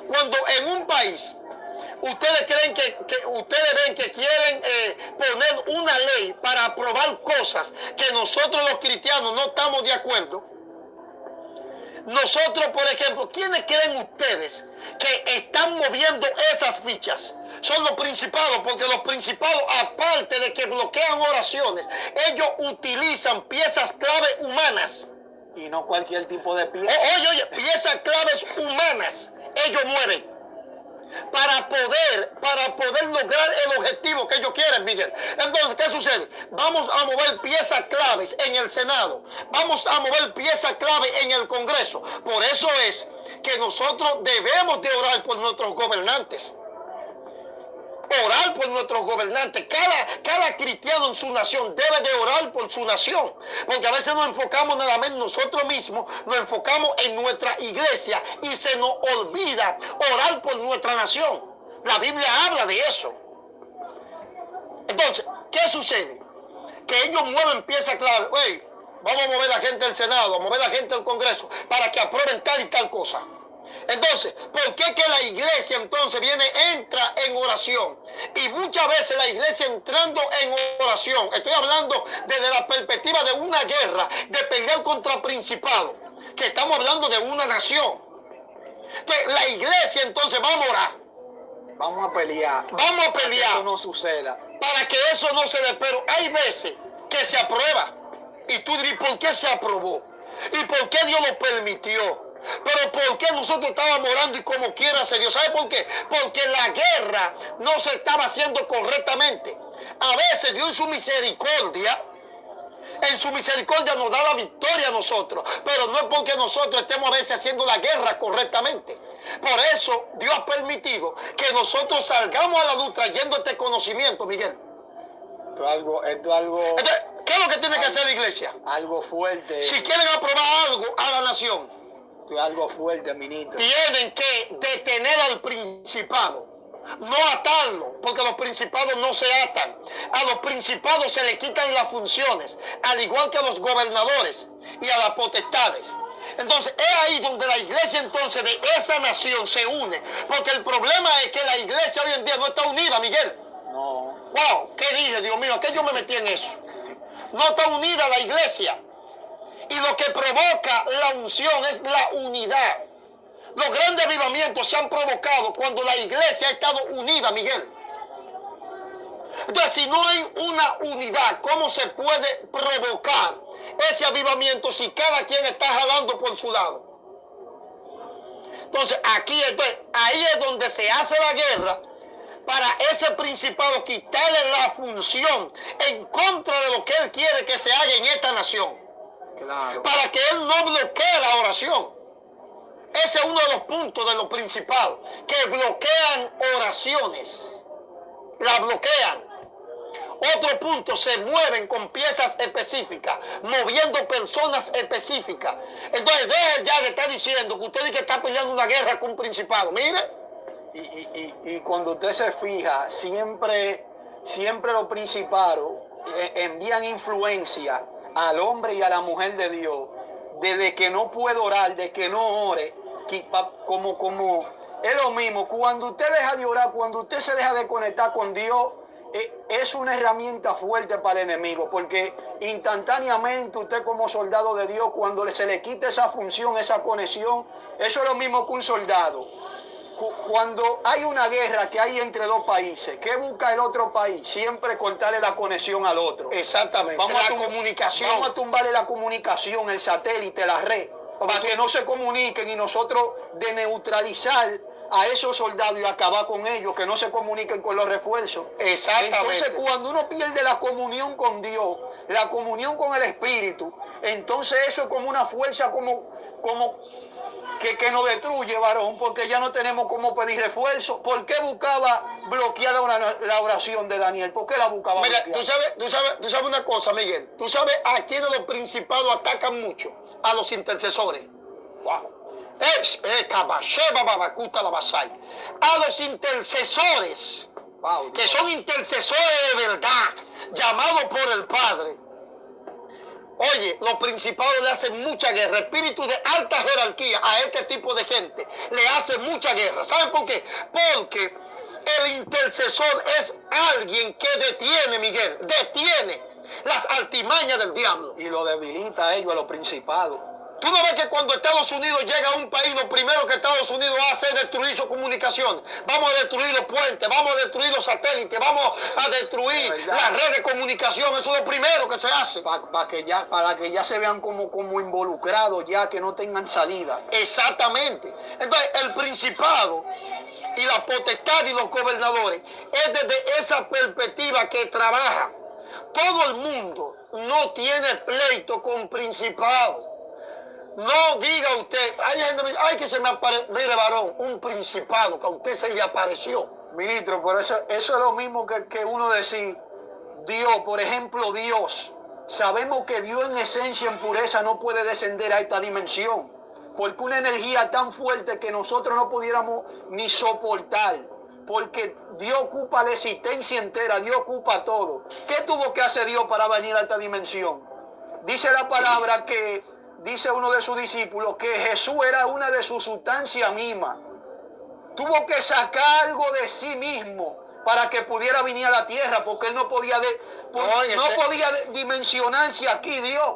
cuando en un país ustedes creen ustedes ven que quieren poner una ley para aprobar cosas que nosotros los cristianos no estamos de acuerdo. Nosotros, por ejemplo, ¿quiénes creen ustedes que están moviendo esas fichas? Son los principados, porque los principados, aparte de que bloquean oraciones, ellos utilizan piezas clave humanas. Y no cualquier tipo de pieza. Oye, piezas claves humanas, ellos mueven. Para poder lograr el objetivo que ellos quieren, Miguel. Entonces, ¿qué sucede? Vamos a mover piezas claves en el Senado. Vamos a mover piezas clave en el Congreso. Por eso es que nosotros debemos de orar por nuestros gobernantes. Orar por nuestros gobernantes. Cada cristiano en su nación debe de orar por su nación. Porque a veces nos enfocamos nada más en nosotros mismos, nos enfocamos en nuestra iglesia y se nos olvida orar por nuestra nación. La Biblia habla de eso. Entonces, ¿qué sucede? Que ellos mueven piezas clave. Oye, vamos a mover a la gente del Senado, a mover a la gente del Congreso para que aprueben tal y tal cosa. Entonces, ¿por qué que la iglesia entonces entra en oración? Y muchas veces la iglesia entrando en oración, estoy hablando desde la perspectiva de una guerra, de pelear contra principados, que estamos hablando de una nación. Entonces, la iglesia entonces vamos a orar. Vamos a pelear. Vamos a pelear. Para que eso no suceda. Para que eso no se dé. Pero hay veces que se aprueba. Y tú dirías, ¿por qué se aprobó? ¿Y por qué Dios lo permitió? Pero ¿por qué nosotros estábamos orando y como quiera se dio? ¿Sabe por qué? Porque la guerra no se estaba haciendo correctamente. A veces Dios en su misericordia nos da la victoria a nosotros. Pero no es porque nosotros estemos a veces haciendo la guerra correctamente. Por eso Dios ha permitido que nosotros salgamos a la luz trayendo este conocimiento, Miguel. Esto es algo... Entonces, ¿qué es lo que tiene que hacer la iglesia? Algo fuerte. Si quieren aprobar algo a la nación, algo fuerte, ministro. Tienen que detener al principado, no atarlo, porque los principados no se atan. A los principados se le quitan las funciones, al igual que a los gobernadores y a las potestades. Entonces, es ahí donde la iglesia entonces de esa nación se une, porque el problema es que la iglesia hoy en día no está unida, Miguel. No. Wow, ¿qué dije, Dios mío? ¿A qué yo me metí en eso? No está unida la iglesia. Y lo que provoca la unción es la unidad. Los grandes avivamientos se han provocado cuando la iglesia ha estado unida, Miguel. Entonces, si no hay una unidad, ¿cómo se puede provocar ese avivamiento si cada quien está jalando por su lado? Entonces, ahí es donde se hace la guerra para ese principado quitarle la función en contra de lo que él quiere que se haga en esta nación. Claro. Para que él no bloquee la oración. Ese es uno de los puntos de los principados, que bloquean oraciones. La bloquean. Otro punto, se mueven con piezas específicas, moviendo personas específicas. Entonces, deje ya de estar diciendo que usted dice que está peleando una guerra con un principado. Mire. Y cuando usted se fija, siempre los principados envían influencia al hombre y a la mujer de Dios, desde que no puede orar, de que no ore, como es lo mismo. Cuando usted deja de orar, cuando usted se deja de conectar con Dios, es una herramienta fuerte para el enemigo, porque instantáneamente usted como soldado de Dios, cuando se le quita esa función, esa conexión, eso es lo mismo que un soldado. Cuando hay una guerra que hay entre dos países, ¿qué busca el otro país? Siempre cortarle la conexión al otro. Exactamente. Vamos a tumbarle la comunicación, el satélite, la red, para que no se comuniquen y nosotros de neutralizar a esos soldados y acabar con ellos, que no se comuniquen con los refuerzos. Exactamente. Entonces, cuando uno pierde la comunión con Dios, la comunión con el Espíritu, entonces eso es como una fuerza que nos destruye, varón, porque ya no tenemos cómo pedir refuerzo. ¿Por qué buscaba bloquear la oración de Daniel? ¿Por qué la buscaba Mira, bloquear? tú sabes una cosa, Miguel. Tú sabes a quiénes los principados atacan mucho. A los intercesores. Wow. A los intercesores, Wow, que son intercesores de verdad, llamados por el Padre. Oye, los principados le hacen mucha guerra. Espíritus de alta jerarquía a este tipo de gente le hacen mucha guerra. ¿Saben por qué? Porque el intercesor es alguien que detiene, Miguel, detiene las artimañas del diablo. Y lo debilita a ellos, a los principados. Tú no ves que cuando Estados Unidos llega a un país, lo primero que Estados Unidos hace es destruir sus comunicaciones. Vamos a destruir los puentes, vamos a destruir los satélites, vamos a destruir las redes de comunicación. Eso es lo primero que se hace. Para que ya se vean como involucrados, ya que no tengan salida. Exactamente. Entonces, el principado y la potestad y los gobernadores es desde esa perspectiva que trabaja. Todo el mundo no tiene pleito con principado. No diga usted, hay gente que dice, ay, que se me apareció, mire varón, un principado que a usted se le apareció. Ministro, por eso es lo mismo que uno decir, Dios, por ejemplo, Dios. Sabemos que Dios en esencia, en pureza, no puede descender a esta dimensión. Porque una energía tan fuerte que nosotros no pudiéramos ni soportar. Porque Dios ocupa la existencia entera, Dios ocupa todo. ¿Qué tuvo que hacer Dios para venir a esta dimensión? Dice la palabra que, dice uno de sus discípulos, que Jesús era una de sus sustancias mismas. Tuvo que sacar algo de sí mismo para que pudiera venir a la tierra, porque él no podía, podía dimensionarse aquí, Dios.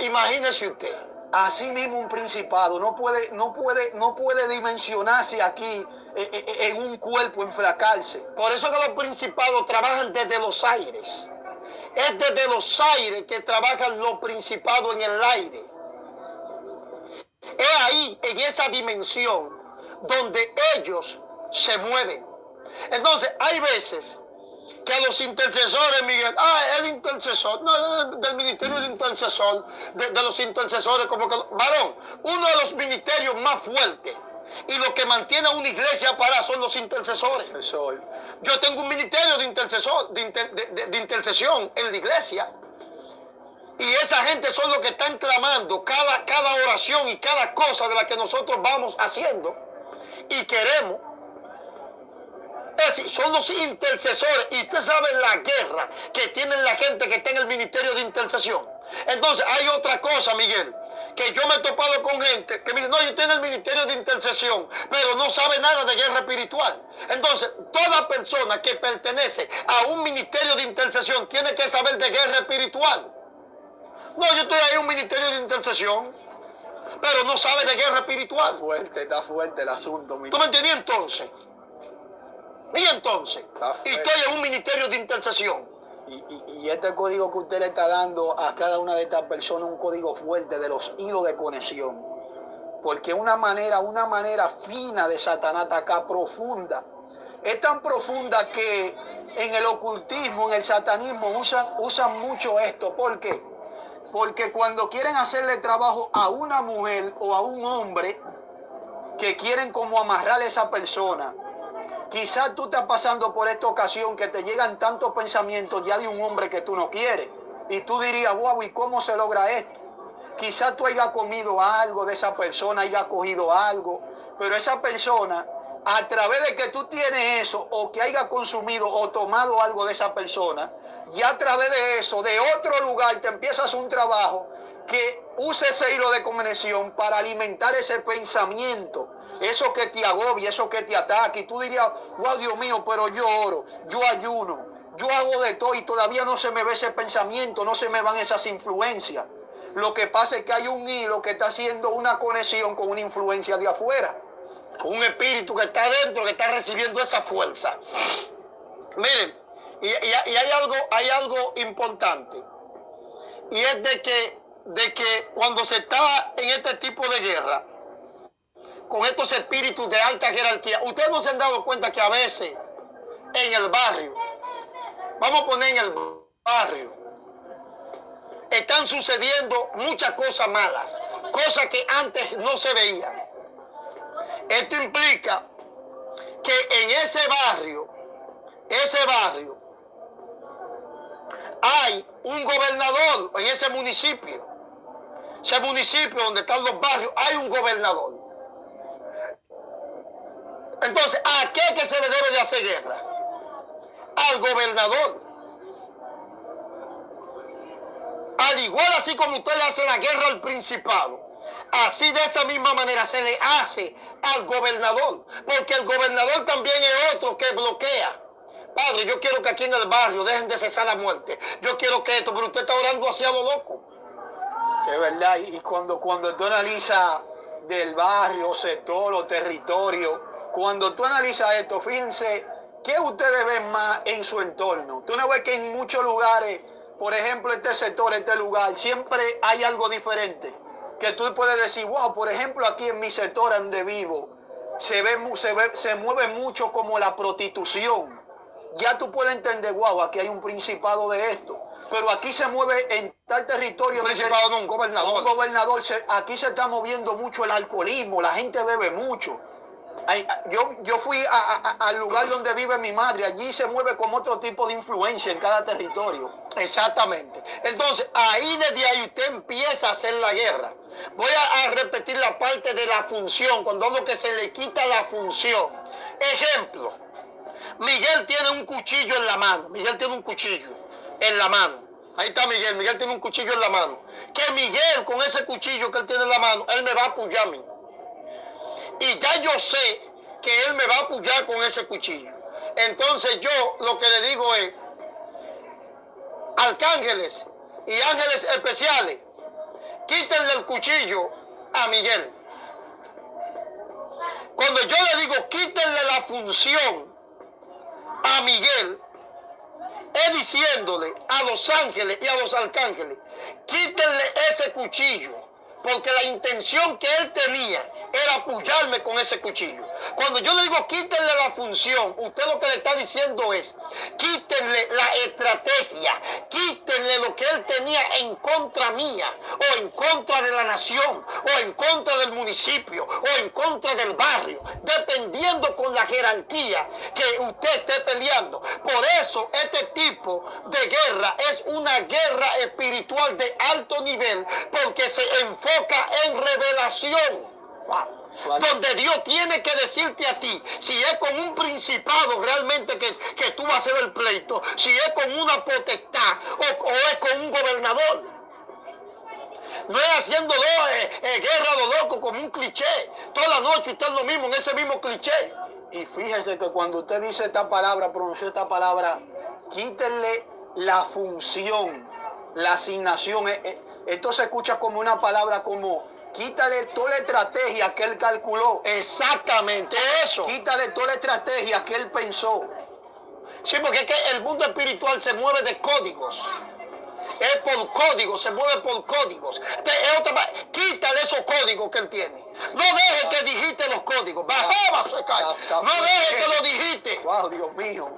Imagínese usted. Así mismo un principado no puede dimensionarse aquí en un cuerpo, enflacarse. Por eso que los principados trabajan desde los aires. Es desde los aires que trabajan los principados en el aire. Es ahí, en esa dimensión, donde ellos se mueven. Entonces, hay veces que a los intercesores, Miguel, el intercesor, no, del ministerio de intercesor, de los intercesores, como que, varón, uno de los ministerios más fuertes y los que mantiene a una iglesia parada son los intercesores. Yo tengo un ministerio de intercesión en la iglesia. Y esa gente son los que están clamando cada oración y cada cosa de la que nosotros vamos haciendo y queremos. Es decir, son los intercesores. Y usted sabe la guerra que tienen la gente que está en el ministerio de intercesión. Entonces hay otra cosa, Miguel, que yo me he topado con gente que me dice, no, yo estoy en el ministerio de intercesión, pero no sabe nada de guerra espiritual. Entonces, toda persona que pertenece a un ministerio de intercesión tiene que saber de guerra espiritual. No, yo estoy ahí en un ministerio de intercesión, pero no sabe de guerra espiritual. Está fuerte el asunto. ¿Tú me entendí entonces? Y entonces, y estoy en un ministerio de intercesión. Y este código que usted le está dando a cada una de estas personas, un código fuerte de los hilos de conexión. Porque una manera fina de Satanás atacar, profunda. Es tan profunda que en el ocultismo, en el satanismo, usan mucho esto. ¿Por qué? Porque cuando quieren hacerle trabajo a una mujer o a un hombre, que quieren como amarrar a esa persona, quizás tú estás pasando por esta ocasión que te llegan tantos pensamientos ya de un hombre que tú no quieres. Y tú dirías, wow, ¿y cómo se logra esto? Quizás tú hayas comido algo de esa persona, hayas cogido algo, pero esa persona, a través de que tú tienes eso, o que hayas consumido o tomado algo de esa persona, ya a través de eso, de otro lugar, te empiezas un trabajo que use ese hilo de conexión para alimentar ese pensamiento. Eso que te agobia, eso que te ataca. Y tú dirías, wow, Dios mío, pero yo oro, yo ayuno, yo hago de todo y todavía no se me ve ese pensamiento, no se me van esas influencias. Lo que pasa es que hay un hilo que está haciendo una conexión con una influencia de afuera. Con un espíritu que está adentro, que está recibiendo esa fuerza. Miren, y hay algo importante. Y es de que cuando se está en este tipo de guerra, con estos espíritus de alta jerarquía. Ustedes no se han dado cuenta que a veces en el barrio, vamos a poner en el barrio, están sucediendo muchas cosas malas, cosas que antes no se veían. Esto implica que en ese barrio, hay un gobernador en ese municipio donde están los barrios, hay un gobernador. Entonces, ¿a qué que se le debe de hacer guerra? Al gobernador. Al igual así como usted le hace la guerra al principado, así de esa misma manera se le hace al gobernador, porque el gobernador también es otro que bloquea. Padre, yo quiero que aquí en el barrio dejen de cesar la muerte. Yo quiero que esto, pero usted está orando hacia lo loco. Es verdad, y cuando tú analizas del barrio, sector o territorio, cuando tú analizas esto, fíjense, ¿qué ustedes ven más en su entorno? Tú no ves que en muchos lugares, por ejemplo, este sector, este lugar, siempre hay algo diferente. Que tú puedes decir, wow, por ejemplo, aquí en mi sector donde vivo, se mueve mucho como la prostitución. Ya tú puedes entender, wow, aquí hay un principado de esto. Pero aquí se mueve en tal territorio. Un principado no, un gobernador. Un gobernador. Aquí se está moviendo mucho el alcoholismo, la gente bebe mucho. Yo fui al lugar donde vive mi madre, allí se mueve como otro tipo de influencia en cada territorio. Exactamente. Entonces, desde ahí usted empieza a hacer la guerra. Voy a repetir la parte de la función, cuando hablo que se le quita la función. Ejemplo, Miguel tiene un cuchillo en la mano. Miguel tiene un cuchillo en la mano. Ahí está Miguel. Miguel tiene un cuchillo en la mano. Que Miguel, con ese cuchillo que él tiene en la mano, él me va a apoyar a mí. Y ya yo sé que él me va a apoyar con ese cuchillo. Entonces yo lo que le digo es, arcángeles y ángeles especiales, quítenle el cuchillo a Miguel. Cuando yo le digo quítenle la función a Miguel, es diciéndole a los ángeles y a los arcángeles, quítenle ese cuchillo, porque la intención que él tenía era apoyarme con ese cuchillo. Cuando yo le digo quítenle la función, usted lo que le está diciendo es quítenle la estrategia, quítenle lo que él tenía en contra mía, o en contra de la nación, o en contra del municipio, o en contra del barrio, dependiendo con la jerarquía que usted esté peleando. Por eso este tipo de guerra es una guerra espiritual de alto nivel, porque se enfoca en revelación. Wow. Donde Dios tiene que decirte a ti si es con un principado realmente que tú vas a hacer el pleito, si es con una potestad o es con un gobernador. No es haciéndolo guerra a lo loco como un cliché. Toda la noche usted es lo mismo en ese mismo cliché. Y fíjese que cuando usted dice esta palabra, pronunció esta palabra, quítenle la función, la asignación. Esto se escucha como una palabra como quítale toda la estrategia que él calculó. Exactamente eso. Quítale toda la estrategia que él pensó. Sí, porque es que el mundo espiritual se mueve de códigos. Es por códigos, se mueve por códigos. Quítale esos códigos que él tiene. No deje que dijiste los códigos. No deje que lo dijiste. Wow, Dios mío.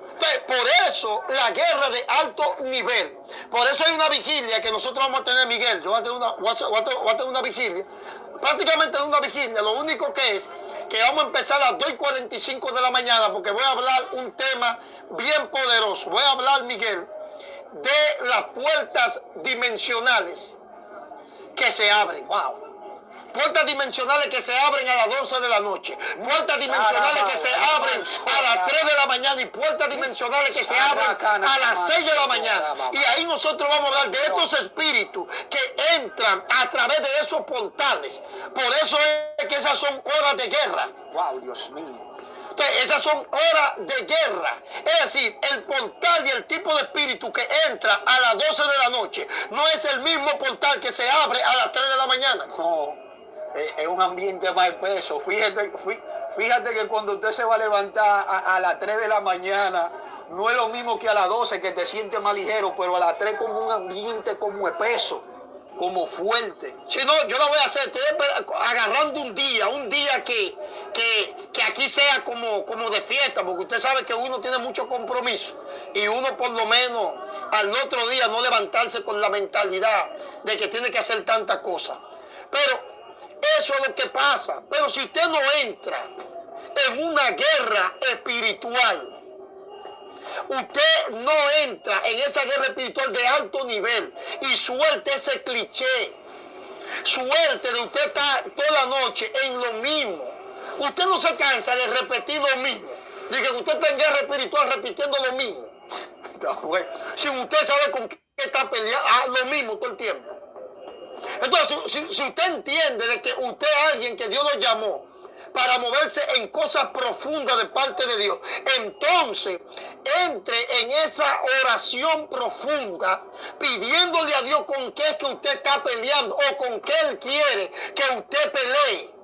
Por eso la guerra de alto nivel. Por eso hay una vigilia que nosotros vamos a tener, Miguel. Yo voy a tener una vigilia. Prácticamente una vigilia. Lo único que es que vamos a empezar a las 2:45 de la mañana porque voy a hablar un tema bien poderoso. Voy a hablar, Miguel, de las puertas dimensionales que se abren. Wow. Puertas dimensionales que se abren a las 12 de la noche. Puertas dimensionales que se abren a las 3 de la mañana. Y puertas dimensionales que se abren a las 6 de la mañana. Y ahí nosotros vamos a hablar de estos espíritus que entran a través de esos portales. Por eso es que esas son horas de guerra. Wow, Dios mío. Entonces, esas son horas de guerra. Es decir, el portal y el tipo de espíritu que entra a las 12 de la noche no es el mismo portal que se abre a las 3 de la mañana. No, es un ambiente más espeso. Fíjate que cuando usted se va a levantar a las 3 de la mañana, no es lo mismo que a las 12 que te sientes más ligero, pero a las 3 como un ambiente como espeso. como fuerte. Si no, yo lo voy a hacer. Estoy agarrando un día que aquí sea como de fiesta, porque usted sabe que uno tiene mucho compromiso y uno por lo menos al otro día no levantarse con la mentalidad de que tiene que hacer tantas cosas. Pero eso es lo que pasa. Pero si usted no entra en una guerra espiritual, usted no entra en esa guerra espiritual de alto nivel y suelte ese cliché, suerte de usted estar toda la noche en lo mismo. Usted no se cansa de repetir lo mismo. Dice que usted está en guerra espiritual repitiendo lo mismo. Sin usted sabe con qué está peleando, lo mismo todo el tiempo. Entonces, si usted entiende de que usted es alguien que Dios lo llamó para moverse en cosas profundas de parte de Dios, entonces entre en esa oración profunda pidiéndole a Dios con qué es que usted está peleando o con qué Él quiere que usted pelee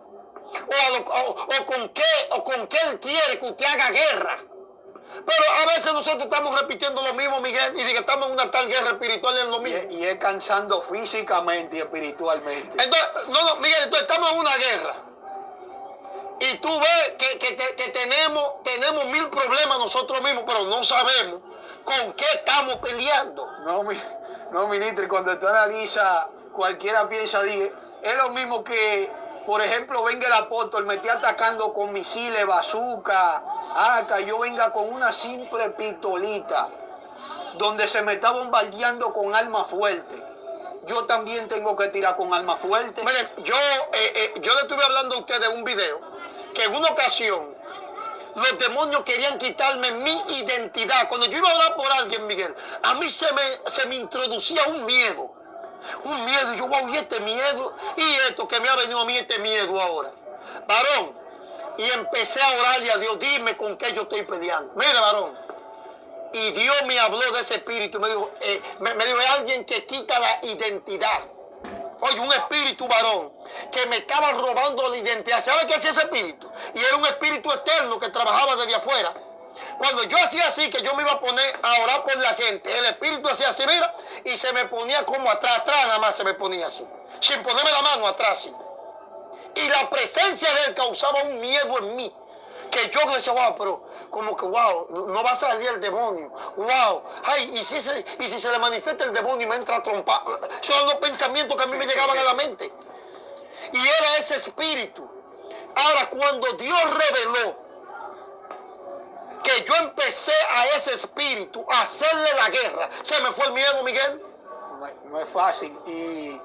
o con qué Él quiere que usted haga guerra. Pero a veces nosotros estamos repitiendo lo mismo, Miguel, y que estamos en una tal guerra espiritual en lo mismo. Y es cansando físicamente y espiritualmente. Entonces, no, Miguel, entonces estamos en una guerra. Y tú ves que tenemos mil problemas nosotros mismos, pero no sabemos con qué estamos peleando. No, ministro, y cuando tú analizas, cualquiera piensa, dice, es lo mismo que, por ejemplo, venga el apóstol, me esté atacando con misiles, bazooka, AK, yo venga con una simple pistolita, donde se me está bombardeando con armas fuertes. Yo también tengo que tirar con armas fuertes. Miren, yo le estuve hablando a usted de un video que en una ocasión los demonios querían quitarme mi identidad. Cuando yo iba a orar por alguien, Miguel, a mí se me introducía un miedo. Y yo, wow, y este miedo, y esto que me ha venido a mí, este miedo ahora. Varón, y empecé a orarle a Dios, dime con qué yo estoy peleando. Mire, varón, y Dios me habló de ese espíritu, me dijo, es alguien que quita la identidad. Oye, un espíritu, varón, que me estaba robando la identidad. ¿Sabe qué hacía ese espíritu? Y era un espíritu eterno que trabajaba desde afuera. Cuando yo hacía así, que yo me iba a poner a orar por la gente, el espíritu hacía así, mira, y se me ponía como atrás nada más se me ponía así, sin ponerme la mano atrás, así. Y la presencia de él causaba un miedo en mí, que yo decía, wow, pero como que, wow, no va a salir el demonio, wow, ay, y si se le manifiesta el demonio y me entra a trompar. Esos son los pensamientos que a mí me llegaban a la mente. Y era ese espíritu. Ahora, cuando Dios reveló que yo empecé a ese espíritu a hacerle la guerra, se me fue el miedo, Miguel. No es fácil. Y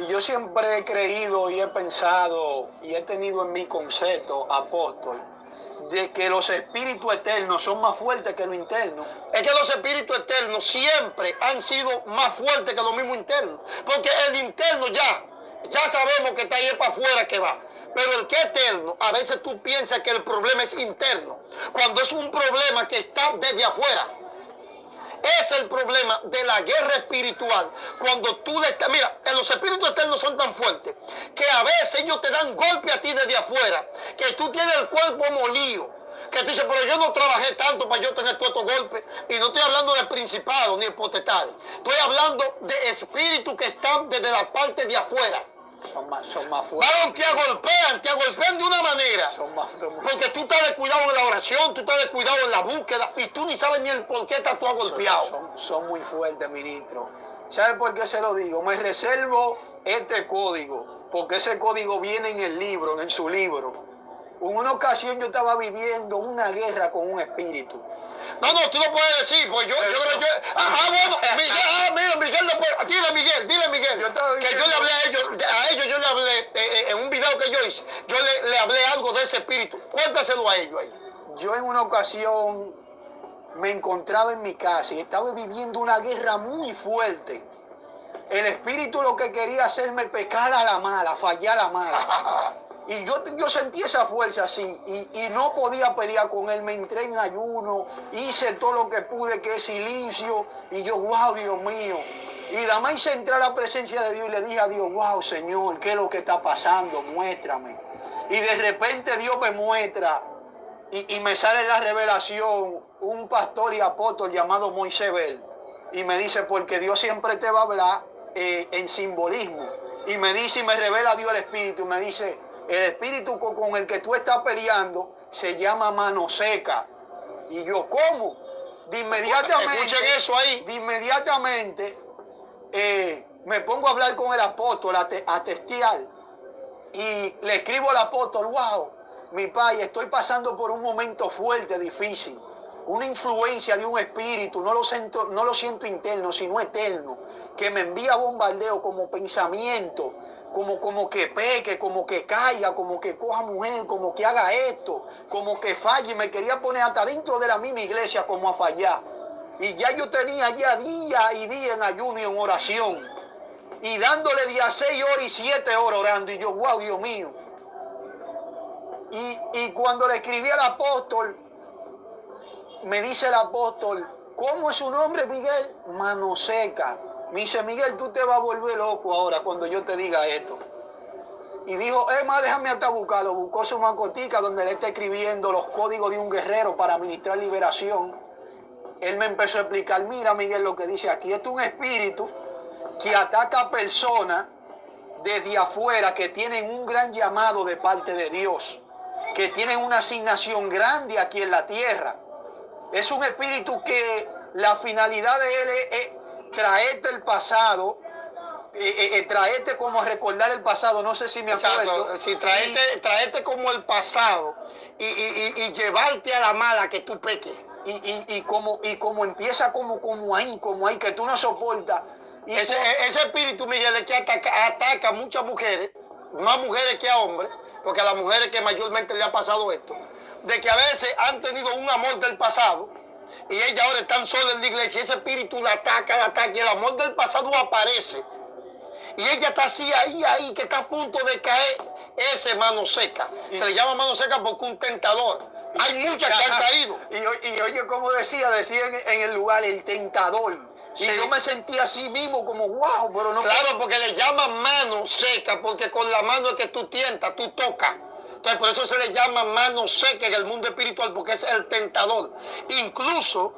yo siempre he creído y he pensado y he tenido en mi concepto, apóstol, de que los espíritus eternos son más fuertes que lo interno. Es que los espíritus eternos siempre han sido más fuertes que lo mismo interno. Porque el interno ya sabemos que está ahí para afuera que va. Pero el que es eterno, a veces tú piensas que el problema es interno, cuando es un problema que está desde afuera. Es el problema de la guerra espiritual. Cuando tú le estás... Mira, los espíritus eternos son tan fuertes que a veces ellos te dan golpe a ti desde afuera, que tú tienes el cuerpo molido. Que tú dices, pero yo no trabajé tanto para yo tener todos estos golpes. Y no estoy hablando de principados ni de potestades. Estoy hablando de espíritus que están desde la parte de afuera. Son más fuertes. Varón, te agolpean de una manera. Porque tú estás descuidado en la oración, tú estás descuidado en la búsqueda y tú ni sabes ni el por qué estás tú agolpeado. Son muy fuertes, ministro. ¿Sabe por qué se lo digo? Me reservo este código, porque ese código viene en el libro, en su libro. En una ocasión yo estaba viviendo una guerra con un espíritu. No, tú no puedes decir, pues yo creo que bueno, Miguel, dile Miguel, que yo le hablé a ellos yo le hablé, en un video que yo hice, yo le hablé algo de ese espíritu, cuéntaselo a ellos ahí. Yo en una ocasión me encontraba en mi casa y estaba viviendo una guerra muy fuerte. El espíritu lo que quería hacerme pecar a la mala, fallar a la mala. Y yo sentí esa fuerza así y no podía pelear con él. Me entré en ayuno, hice todo lo que pude, que es silicio. Y yo, wow, Dios mío. Y nada más hice entrar a la presencia de Dios y le dije a Dios, wow, Señor, ¿qué es lo que está pasando? Muéstrame. Y de repente Dios me muestra y me sale la revelación un pastor y apóstol llamado Moisés Bel. Y me dice, porque Dios siempre te va a hablar en simbolismo. Y me dice, y me revela Dios el espíritu, me dice, el espíritu con el que tú estás peleando se llama mano seca. Y yo, ¿cómo? De inmediatamente, escuchen eso ahí. De inmediatamente me pongo a hablar con el apóstol, a testear. Y le escribo al apóstol, wow, mi padre, estoy pasando por un momento fuerte, difícil. Una influencia de un espíritu, no lo siento interno, sino eterno, que me envía bombardeo como pensamiento, como que peque, como que caiga, como que coja mujer, como que haga esto, como que falle. Me quería poner hasta dentro de la misma iglesia como a fallar. Y ya yo tenía ya día y día en ayuno y en oración. Y dándole día 6 horas y 7 horas orando. Y yo, wow, Dios mío. Y cuando le escribí al apóstol, me dice el apóstol, ¿cómo es su nombre, Miguel? Mano seca. Me dice, Miguel, tú te vas a volver loco ahora cuando yo te diga esto. Y dijo, más déjame hasta buscarlo. Buscó su macotica donde le está escribiendo los códigos de un guerrero para ministrar liberación. Él me empezó a explicar, mira, Miguel, lo que dice aquí. Esto es un espíritu que ataca a personas desde afuera que tienen un gran llamado de parte de Dios, que tienen una asignación grande aquí en la tierra. Es un espíritu que la finalidad de él es traerte el pasado, traerte como a recordar el pasado. No sé si me acuerdo. Sí, traerte como el pasado y llevarte a la mala que tú peques. Y como empieza como ahí, que tú no soportas. Ese espíritu, Miguel, es que ataca a muchas mujeres, más mujeres que a hombres, porque a las mujeres que mayormente le ha pasado esto, de que a veces han tenido un amor del pasado y ellas ahora están solas en la iglesia y ese espíritu la ataca y el amor del pasado aparece. Y ella está así, ahí, que está a punto de caer. Ese mano seca. Se le llama mano seca porque un tentador. Hay muchas que han caído. Y oye, como decía en el lugar, el tentador. Sí. Y yo me sentía así mismo, como wow, pero no. Claro, porque le llaman mano seca, porque con la mano es que tú tientas, tú tocas. Entonces, por eso se le llama mano seca en el mundo espiritual, porque es el tentador. Incluso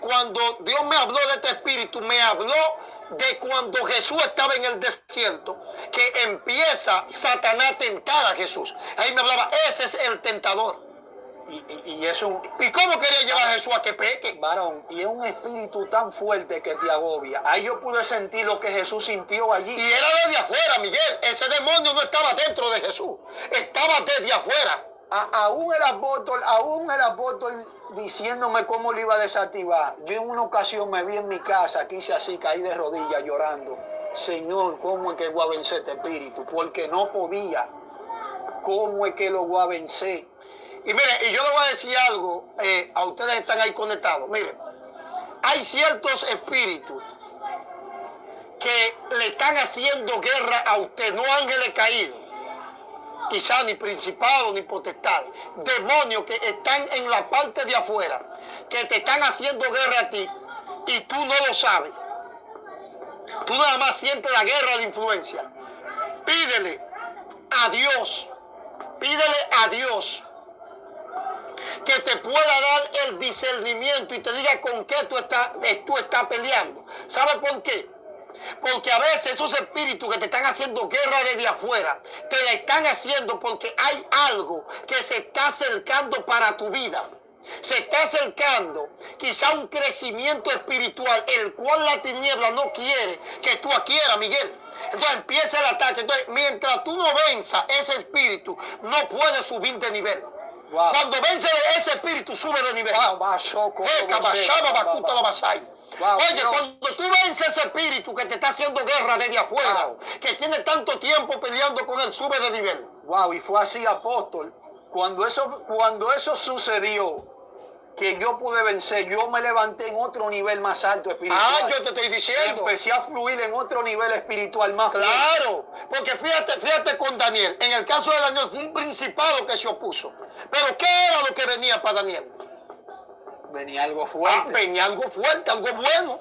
cuando Dios me habló de este espíritu, me habló de cuando Jesús estaba en el desierto, que empieza Satanás a tentar a Jesús. Ahí me hablaba, ese es el tentador. ¿Y cómo quería llevar a Jesús a que peque? Varón, y es un espíritu tan fuerte que te agobia. Ahí yo pude sentir lo que Jesús sintió allí. Y era desde afuera, Miguel. Ese demonio no estaba dentro de Jesús. Estaba desde afuera. Aún el apóstol diciéndome cómo lo iba a desactivar. Yo en una ocasión me vi en mi casa, quise así, caí de rodillas llorando. Señor, ¿cómo es que voy a vencer este espíritu? Porque no podía. ¿Cómo es que lo voy a vencer? Y mire, y yo le voy a decir algo, a ustedes que están ahí conectados. Miren, hay ciertos espíritus que le están haciendo guerra a usted, no ángeles caídos, quizás ni principados ni potestades, demonios que están en la parte de afuera, que te están haciendo guerra a ti y tú no lo sabes. Tú nada más sientes la guerra de influencia. Pídele a Dios que te pueda dar el discernimiento y te diga con qué tú estás peleando. ¿Sabe por qué? Porque a veces esos espíritus que te están haciendo guerra desde afuera, te la están haciendo porque hay algo que se está acercando para tu vida. Se está acercando quizá un crecimiento espiritual, el cual la tiniebla no quiere que tú adquieras, Miguel. Entonces empieza el ataque. Entonces, mientras tú no venzas ese espíritu, no puedes subir de nivel. Wow. Cuando vence ese espíritu, sube de nivel. Wow, oye, Dios. Cuando tú vences ese espíritu que te está haciendo guerra desde afuera, que tiene tanto tiempo peleando con él, sube de nivel. Wow, y fue así, apóstol. Cuando eso sucedió, que yo pude vencer, yo me levanté en otro nivel más alto espiritual. Yo te estoy diciendo. Empecé a fluir en otro nivel espiritual más fuerte. Claro, porque fíjate con Daniel. En el caso de Daniel fue un principado que se opuso. Pero ¿qué era lo que venía para Daniel? Venía algo fuerte. Venía algo fuerte, algo bueno.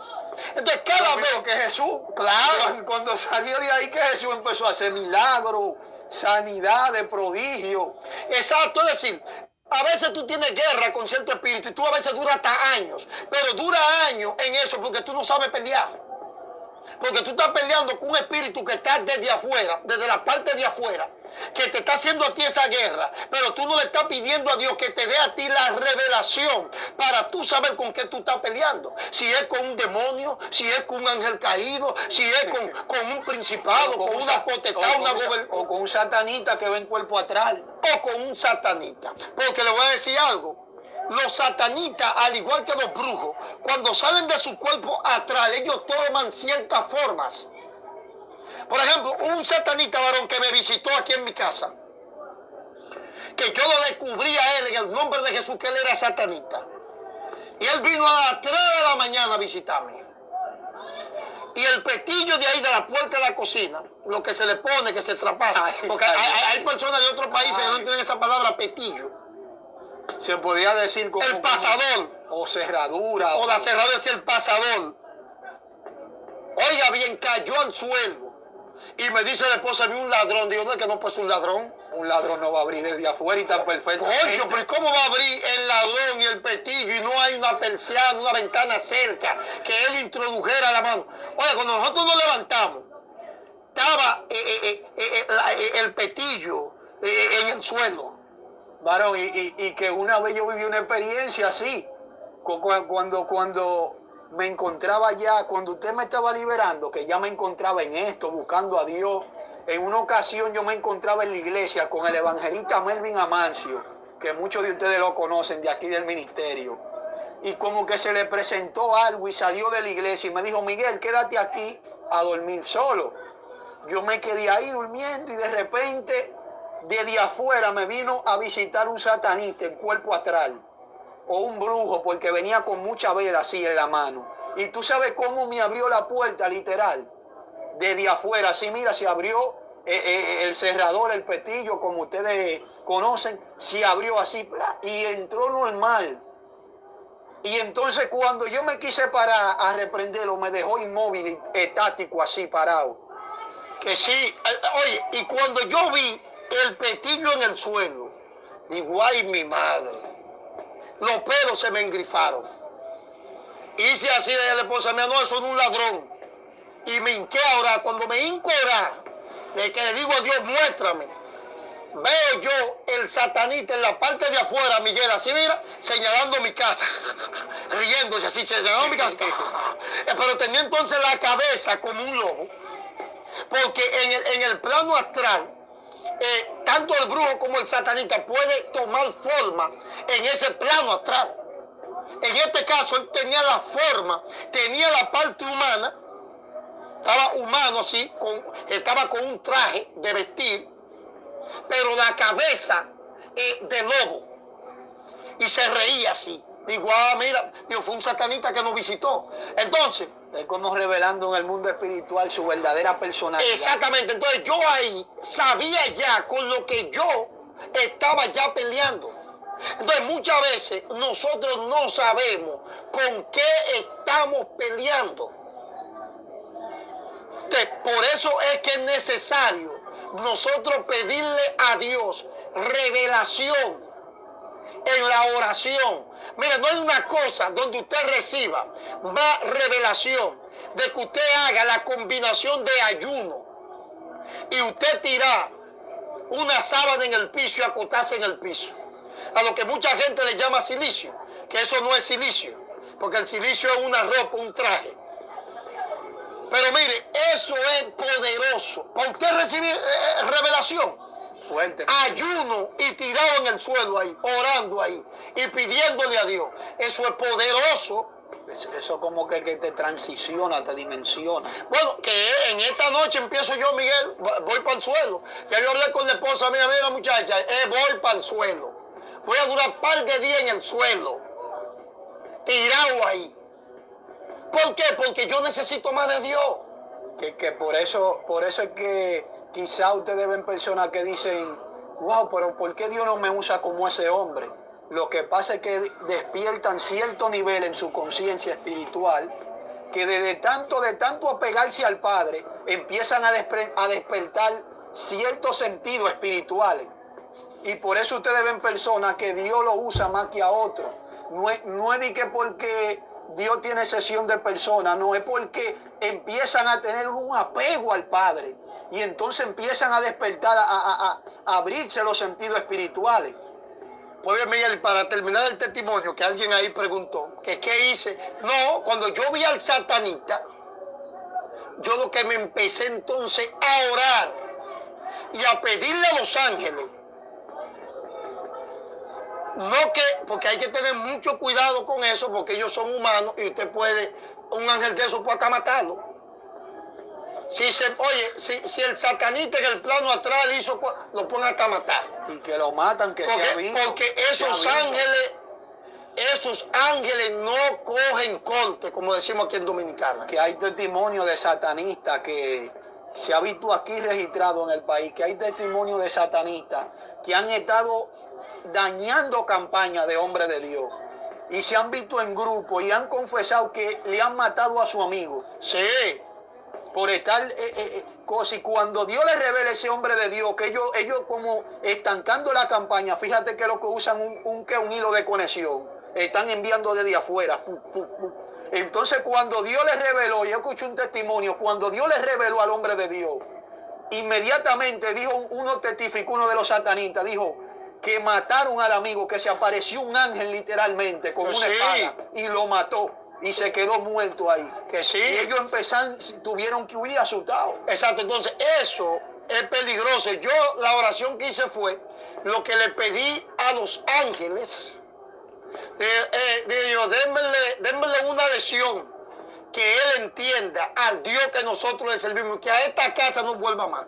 Entonces cada vez que Jesús, claro, cuando salió de ahí, que Jesús empezó a hacer milagros, sanidades, prodigios. Exacto, es decir, a veces tú tienes guerra con cierto espíritu y tú a veces duras hasta años, pero dura años en eso porque tú no sabes pelear. Porque tú estás peleando con un espíritu que está desde afuera, desde la parte de afuera, que te está haciendo a ti esa guerra, pero tú no le estás pidiendo a Dios que te dé a ti la revelación para tú saber con qué tú estás peleando. Si es con un demonio, si es con un ángel caído, si es con un principado, con una potestad, o con un satanita que ve en cuerpo astral. O con un satanita. Porque le voy a decir algo. Los satanitas, al igual que los brujos, cuando salen de su cuerpo astral, ellos toman ciertas formas. Por ejemplo, un satanita varón que me visitó aquí en mi casa, que yo lo descubrí a él en el nombre de Jesús, que él era satanita. Y él vino a las 3 de la mañana a visitarme. Y el petillo de ahí de la puerta de la cocina, lo que se le pone, que se traspasa, porque hay personas de otros países que no entienden esa palabra petillo. Se podría decir como el pasador. O cerradura. O la cerradura, es el pasador. Oiga bien, cayó al suelo. Y me dice la esposa, vi un ladrón. Digo, no, es que no puede ser un ladrón. Un ladrón no va a abrir desde afuera y está perfecto. Concho, pero ¿cómo va a abrir el ladrón y el petillo y no hay una persiana, una ventana cerca que él introdujera la mano? Oiga, cuando nosotros nos levantamos, estaba el petillo en el suelo. Varón, y que una vez yo viví una experiencia así, cuando me encontraba ya, cuando usted me estaba liberando, que ya me encontraba en esto, buscando a Dios. En una ocasión yo me encontraba en la iglesia con el evangelista Melvin Amancio, que muchos de ustedes lo conocen de aquí del ministerio, y como que se le presentó algo y salió de la iglesia y me dijo, Miguel, quédate aquí a dormir solo. Yo me quedé ahí durmiendo y de repente desde afuera me vino a visitar un satanista en cuerpo astral, o un brujo, porque venía con mucha vela así en la mano. Y tú sabes cómo me abrió la puerta, literal, desde afuera, así mira, se abrió el cerrador, el petillo, como ustedes conocen, se abrió así y entró normal. Y entonces cuando yo me quise parar a reprenderlo, me dejó inmóvil, estático, así parado. Que sí, oye, y cuando yo vi el petillo en el suelo, digo, ay, mi madre, los pelos se me engrifaron. Hice así de la esposa mía, no, eso no es un ladrón. Y me hinqué a orar. Cuando me hinco a orar, de que le digo a Dios, muéstrame. Veo yo el satanita en la parte de afuera, Miguel, así mira, señalando mi casa, riéndose así, señalando mi casa. Pero tenía entonces la cabeza como un lobo, porque en el plano astral, tanto el brujo como el satanita puede tomar forma en ese plano astral. En este caso, él tenía la forma, tenía la parte humana, estaba humano así, estaba con un traje de vestir, pero la cabeza de lobo, y se reía así. Digo, mira, digo, fue un satanista que nos visitó. Entonces, es como revelando en el mundo espiritual su verdadera personalidad. Exactamente, entonces yo ahí sabía ya con lo que yo estaba ya peleando. Entonces muchas veces nosotros no sabemos con qué estamos peleando. Entonces, por eso es que es necesario nosotros pedirle a Dios revelación en la oración. Mira, no hay una cosa donde usted reciba más revelación de que usted haga la combinación de ayuno y usted tirar una sábana en el piso y acostarse en el piso. A lo que mucha gente le llama silicio, que eso no es silicio, porque el silicio es una ropa, un traje. Pero mire, eso es poderoso. Para usted recibir revelación, fuerte, ayuno y tirado en el suelo ahí, orando ahí y pidiéndole a Dios. Eso es poderoso. Eso como que te transiciona, te dimensiona. Bueno, que en esta noche empiezo yo, Miguel, voy para el suelo. Ya yo hablé con la esposa mía, mira muchacha, voy para el suelo. Voy a durar un par de días en el suelo, tirado ahí. ¿Por qué? Porque yo necesito más de Dios. Que por eso es que quizá ustedes ven personas que dicen, wow, pero ¿por qué Dios no me usa como ese hombre? Lo que pasa es que despiertan cierto nivel en su conciencia espiritual, que de tanto apegarse al Padre, empiezan a despertar ciertos sentidos espirituales. Y por eso ustedes ven personas que Dios lo usa más que a otros. No es de que porque Dios tiene excepción de personas, no es porque empiezan a tener un apego al Padre y entonces empiezan a despertar, a abrirse los sentidos espirituales. Pues bien, Miguel, para terminar el testimonio, que alguien ahí preguntó, que qué hice. No, cuando yo vi al satanista, yo lo que me empecé entonces a orar y a pedirle a los ángeles, no que, porque hay que tener mucho cuidado con eso, porque ellos son humanos y usted puede, un ángel de esos puede hasta matarlo. Si el satanista en el plano astral hizo, lo ponen hasta matar. Y que lo matan, que Porque, sea visto. porque esos ángeles no cogen corte, como decimos aquí en Dominicana. Que hay testimonio de satanistas que se ha visto aquí registrado en el país, que hay testimonio de satanistas que han estado dañando campañas de hombres de Dios y se han visto en grupo y han confesado que le han matado a su amigo. Sí. Por estar y cuando Dios le revela a ese hombre de Dios que ellos como estancando la campaña, fíjate que lo que usan un hilo de conexión, están enviando desde afuera. Entonces cuando Dios le reveló, yo escuché un testimonio, cuando Dios le reveló al hombre de Dios, inmediatamente dijo, uno testificó, uno de los satanistas, dijo que mataron al amigo, que se apareció un ángel literalmente con una espada y lo mató. Y se quedó muerto ahí. Que sí. Y ellos tuvieron que huir asustados. Exacto, entonces eso es peligroso. Yo la oración que hice fue lo que le pedí a los ángeles. Démosle una lección que él entienda al Dios que nosotros le servimos, que a esta casa no vuelva más.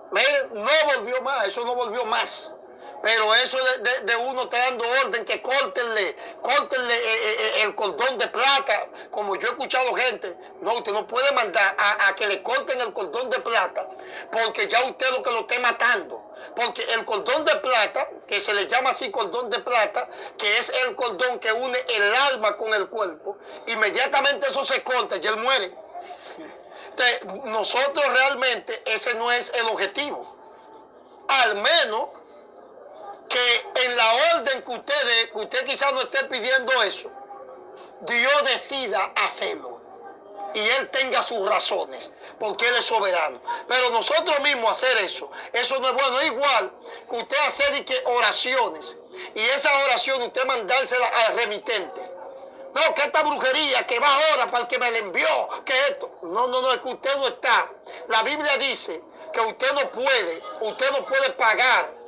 Miren, no volvió más, eso no volvió más. Pero eso de uno está dando orden que córtenle el cordón de plata. Como yo he escuchado gente, no, usted no puede mandar a que le corten el cordón de plata, porque ya usted lo que lo esté matando. Porque el cordón de plata, que se le llama así cordón de plata, que es el cordón que une el alma con el cuerpo, inmediatamente eso se corta y él muere. Entonces, nosotros realmente ese no es el objetivo. Al menos que en la orden que usted quizás no esté pidiendo eso, Dios decida hacerlo y Él tenga sus razones, porque Él es soberano. Pero nosotros mismos hacer eso no es bueno. Es igual que usted hacer oraciones y esas oraciones usted mandárselas al remitente. No, que esta brujería que va ahora para el que me la envió, que esto. No, es que usted no está. La Biblia dice que usted no puede pagar.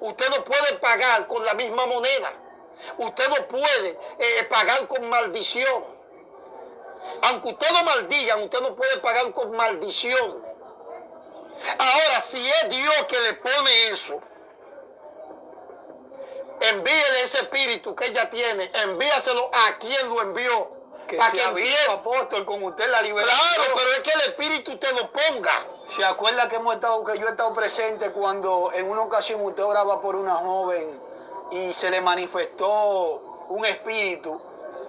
Usted no puede pagar con la misma moneda. Usted no puede pagar con maldición. Aunque usted lo maldigan, usted no puede pagar con maldición. Ahora, si es Dios que le pone eso, envíele ese espíritu que ella tiene, envíaselo a quien lo envió. Que para sea vivo, apóstol, con usted la liberación. Claro, pero es que el espíritu te lo ponga. ¿Se acuerda que yo he estado presente cuando en una ocasión usted oraba por una joven y se le manifestó un espíritu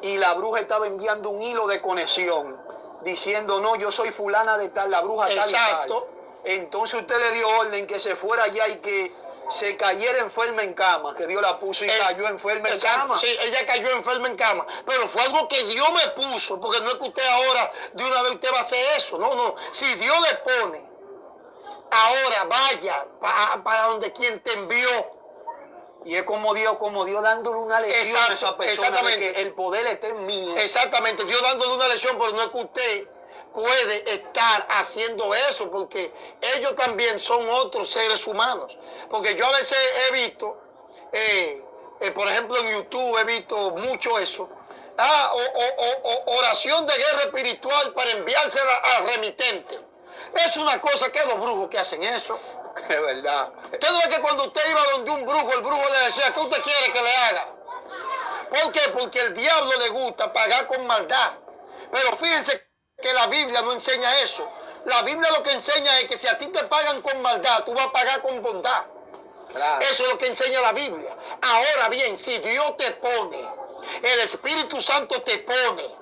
y la bruja estaba enviando un hilo de conexión diciendo, no, yo soy fulana de tal, la bruja tal y tal? Exacto. Entonces usted le dio orden que se fuera allá y que se cayera enferma en cama, que Dios la puso y cayó enferma en cama. Sí, ella cayó enferma en cama, pero fue algo que Dios me puso, porque no es que usted ahora de una vez usted va a hacer eso, no, si Dios le pone, ahora vaya para donde quien te envió. Y es como Dios dándole una lección a esa persona. Exactamente. De que el poder está en mí. Exactamente, Dios dándole una lección, pero no es que usted puede estar haciendo eso, porque ellos también son otros seres humanos. Porque yo a veces he visto, por ejemplo en YouTube he visto mucho eso, oración de guerra espiritual para enviársela al remitente. Es una cosa que los brujos que hacen eso. Es verdad. Usted no ve que cuando usted iba donde un brujo, el brujo le decía, ¿qué usted quiere que le haga? ¿Por qué? Porque el diablo le gusta pagar con maldad. Pero fíjense que la Biblia no enseña eso. La Biblia lo que enseña es que si a ti te pagan con maldad, tú vas a pagar con bondad. Claro. Eso es lo que enseña la Biblia. Ahora bien, si Dios te pone, el Espíritu Santo te pone,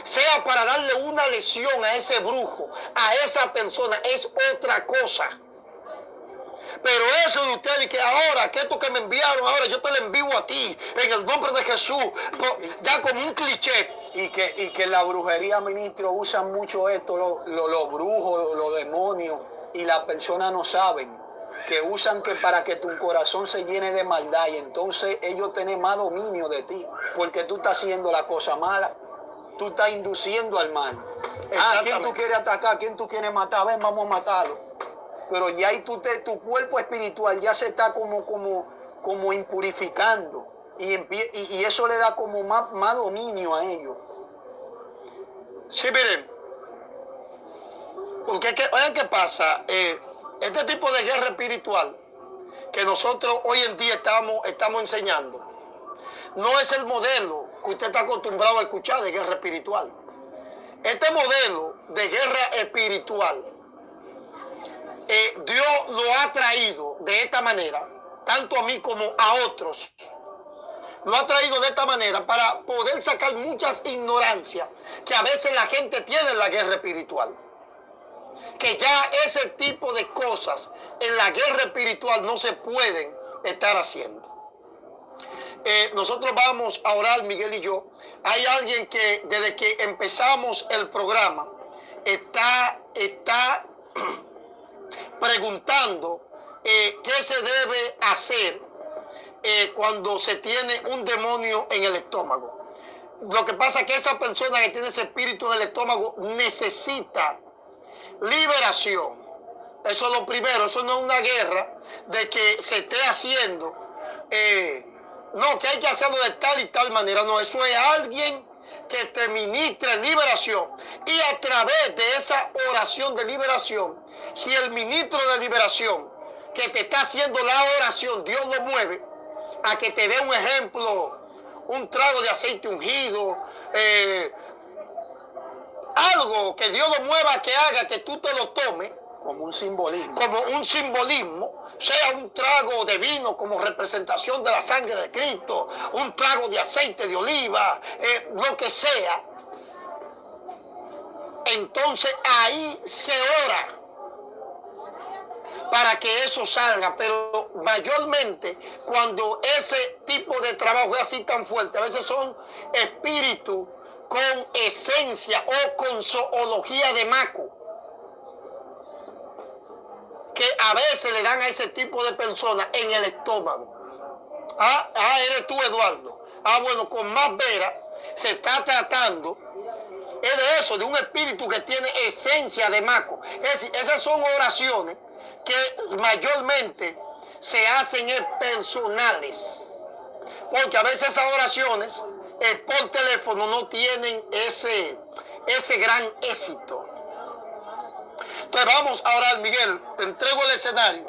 sea para darle una lección a ese brujo, a esa persona, es otra cosa. Pero eso de ustedes, que ahora, que esto que me enviaron, ahora yo te lo envío a ti, en el nombre de Jesús, ya como un cliché. Y que la brujería, ministro, usan mucho esto, los brujos, los demonios, y las personas no saben que usan que para que tu corazón se llene de maldad, y entonces ellos tienen más dominio de ti, porque tú estás haciendo la cosa mala, tú estás induciendo al mal. ¿A quién tú quieres atacar? ¿A quién tú quieres matar? Ven, vamos a matarlo. Pero ya ahí tu cuerpo espiritual ya se está como impurificando, y eso le da como más dominio a ellos. Sí, miren, porque oigan qué pasa, este tipo de guerra espiritual que nosotros hoy en día estamos enseñando, no es el modelo que usted está acostumbrado a escuchar de guerra espiritual. Este modelo de guerra espiritual, Dios lo ha traído de esta manera, tanto a mí como a otros. Lo ha traído de esta manera para poder sacar muchas ignorancias que a veces la gente tiene en la guerra espiritual. Que ya ese tipo de cosas en la guerra espiritual no se pueden estar haciendo. Nosotros vamos a orar, Miguel y yo. Hay alguien que desde que empezamos el programa está preguntando qué se debe hacer cuando se tiene un demonio en el estómago. Lo que pasa es que esa persona que tiene ese espíritu en el estómago necesita liberación. Eso es lo primero. Eso no es una guerra de que se esté haciendo, no, que hay que hacerlo de tal y tal manera. No, eso es alguien que te ministre liberación. Y a través de esa oración de liberación, si el ministro de liberación que te está haciendo la oración, Dios lo mueve a que te dé un ejemplo, un trago de aceite ungido, algo que Dios lo mueva, que haga que tú te lo tomes como un simbolismo. Como un simbolismo, sea un trago de vino como representación de la sangre de Cristo, un trago de aceite de oliva, lo que sea. Entonces ahí se ora para que eso salga, pero mayormente cuando ese tipo de trabajo es así tan fuerte, a veces son espíritus con esencia o con zoología de maco, que a veces le dan a ese tipo de personas en el estómago. Eres tú, Eduardo. Bueno, con más vera se está tratando es de eso, de un espíritu que tiene esencia de maco. Es decir, esas son oraciones que mayormente se hacen personales, porque a veces esas oraciones por teléfono no tienen ese gran éxito. Entonces vamos a orar, Miguel, te entrego el escenario.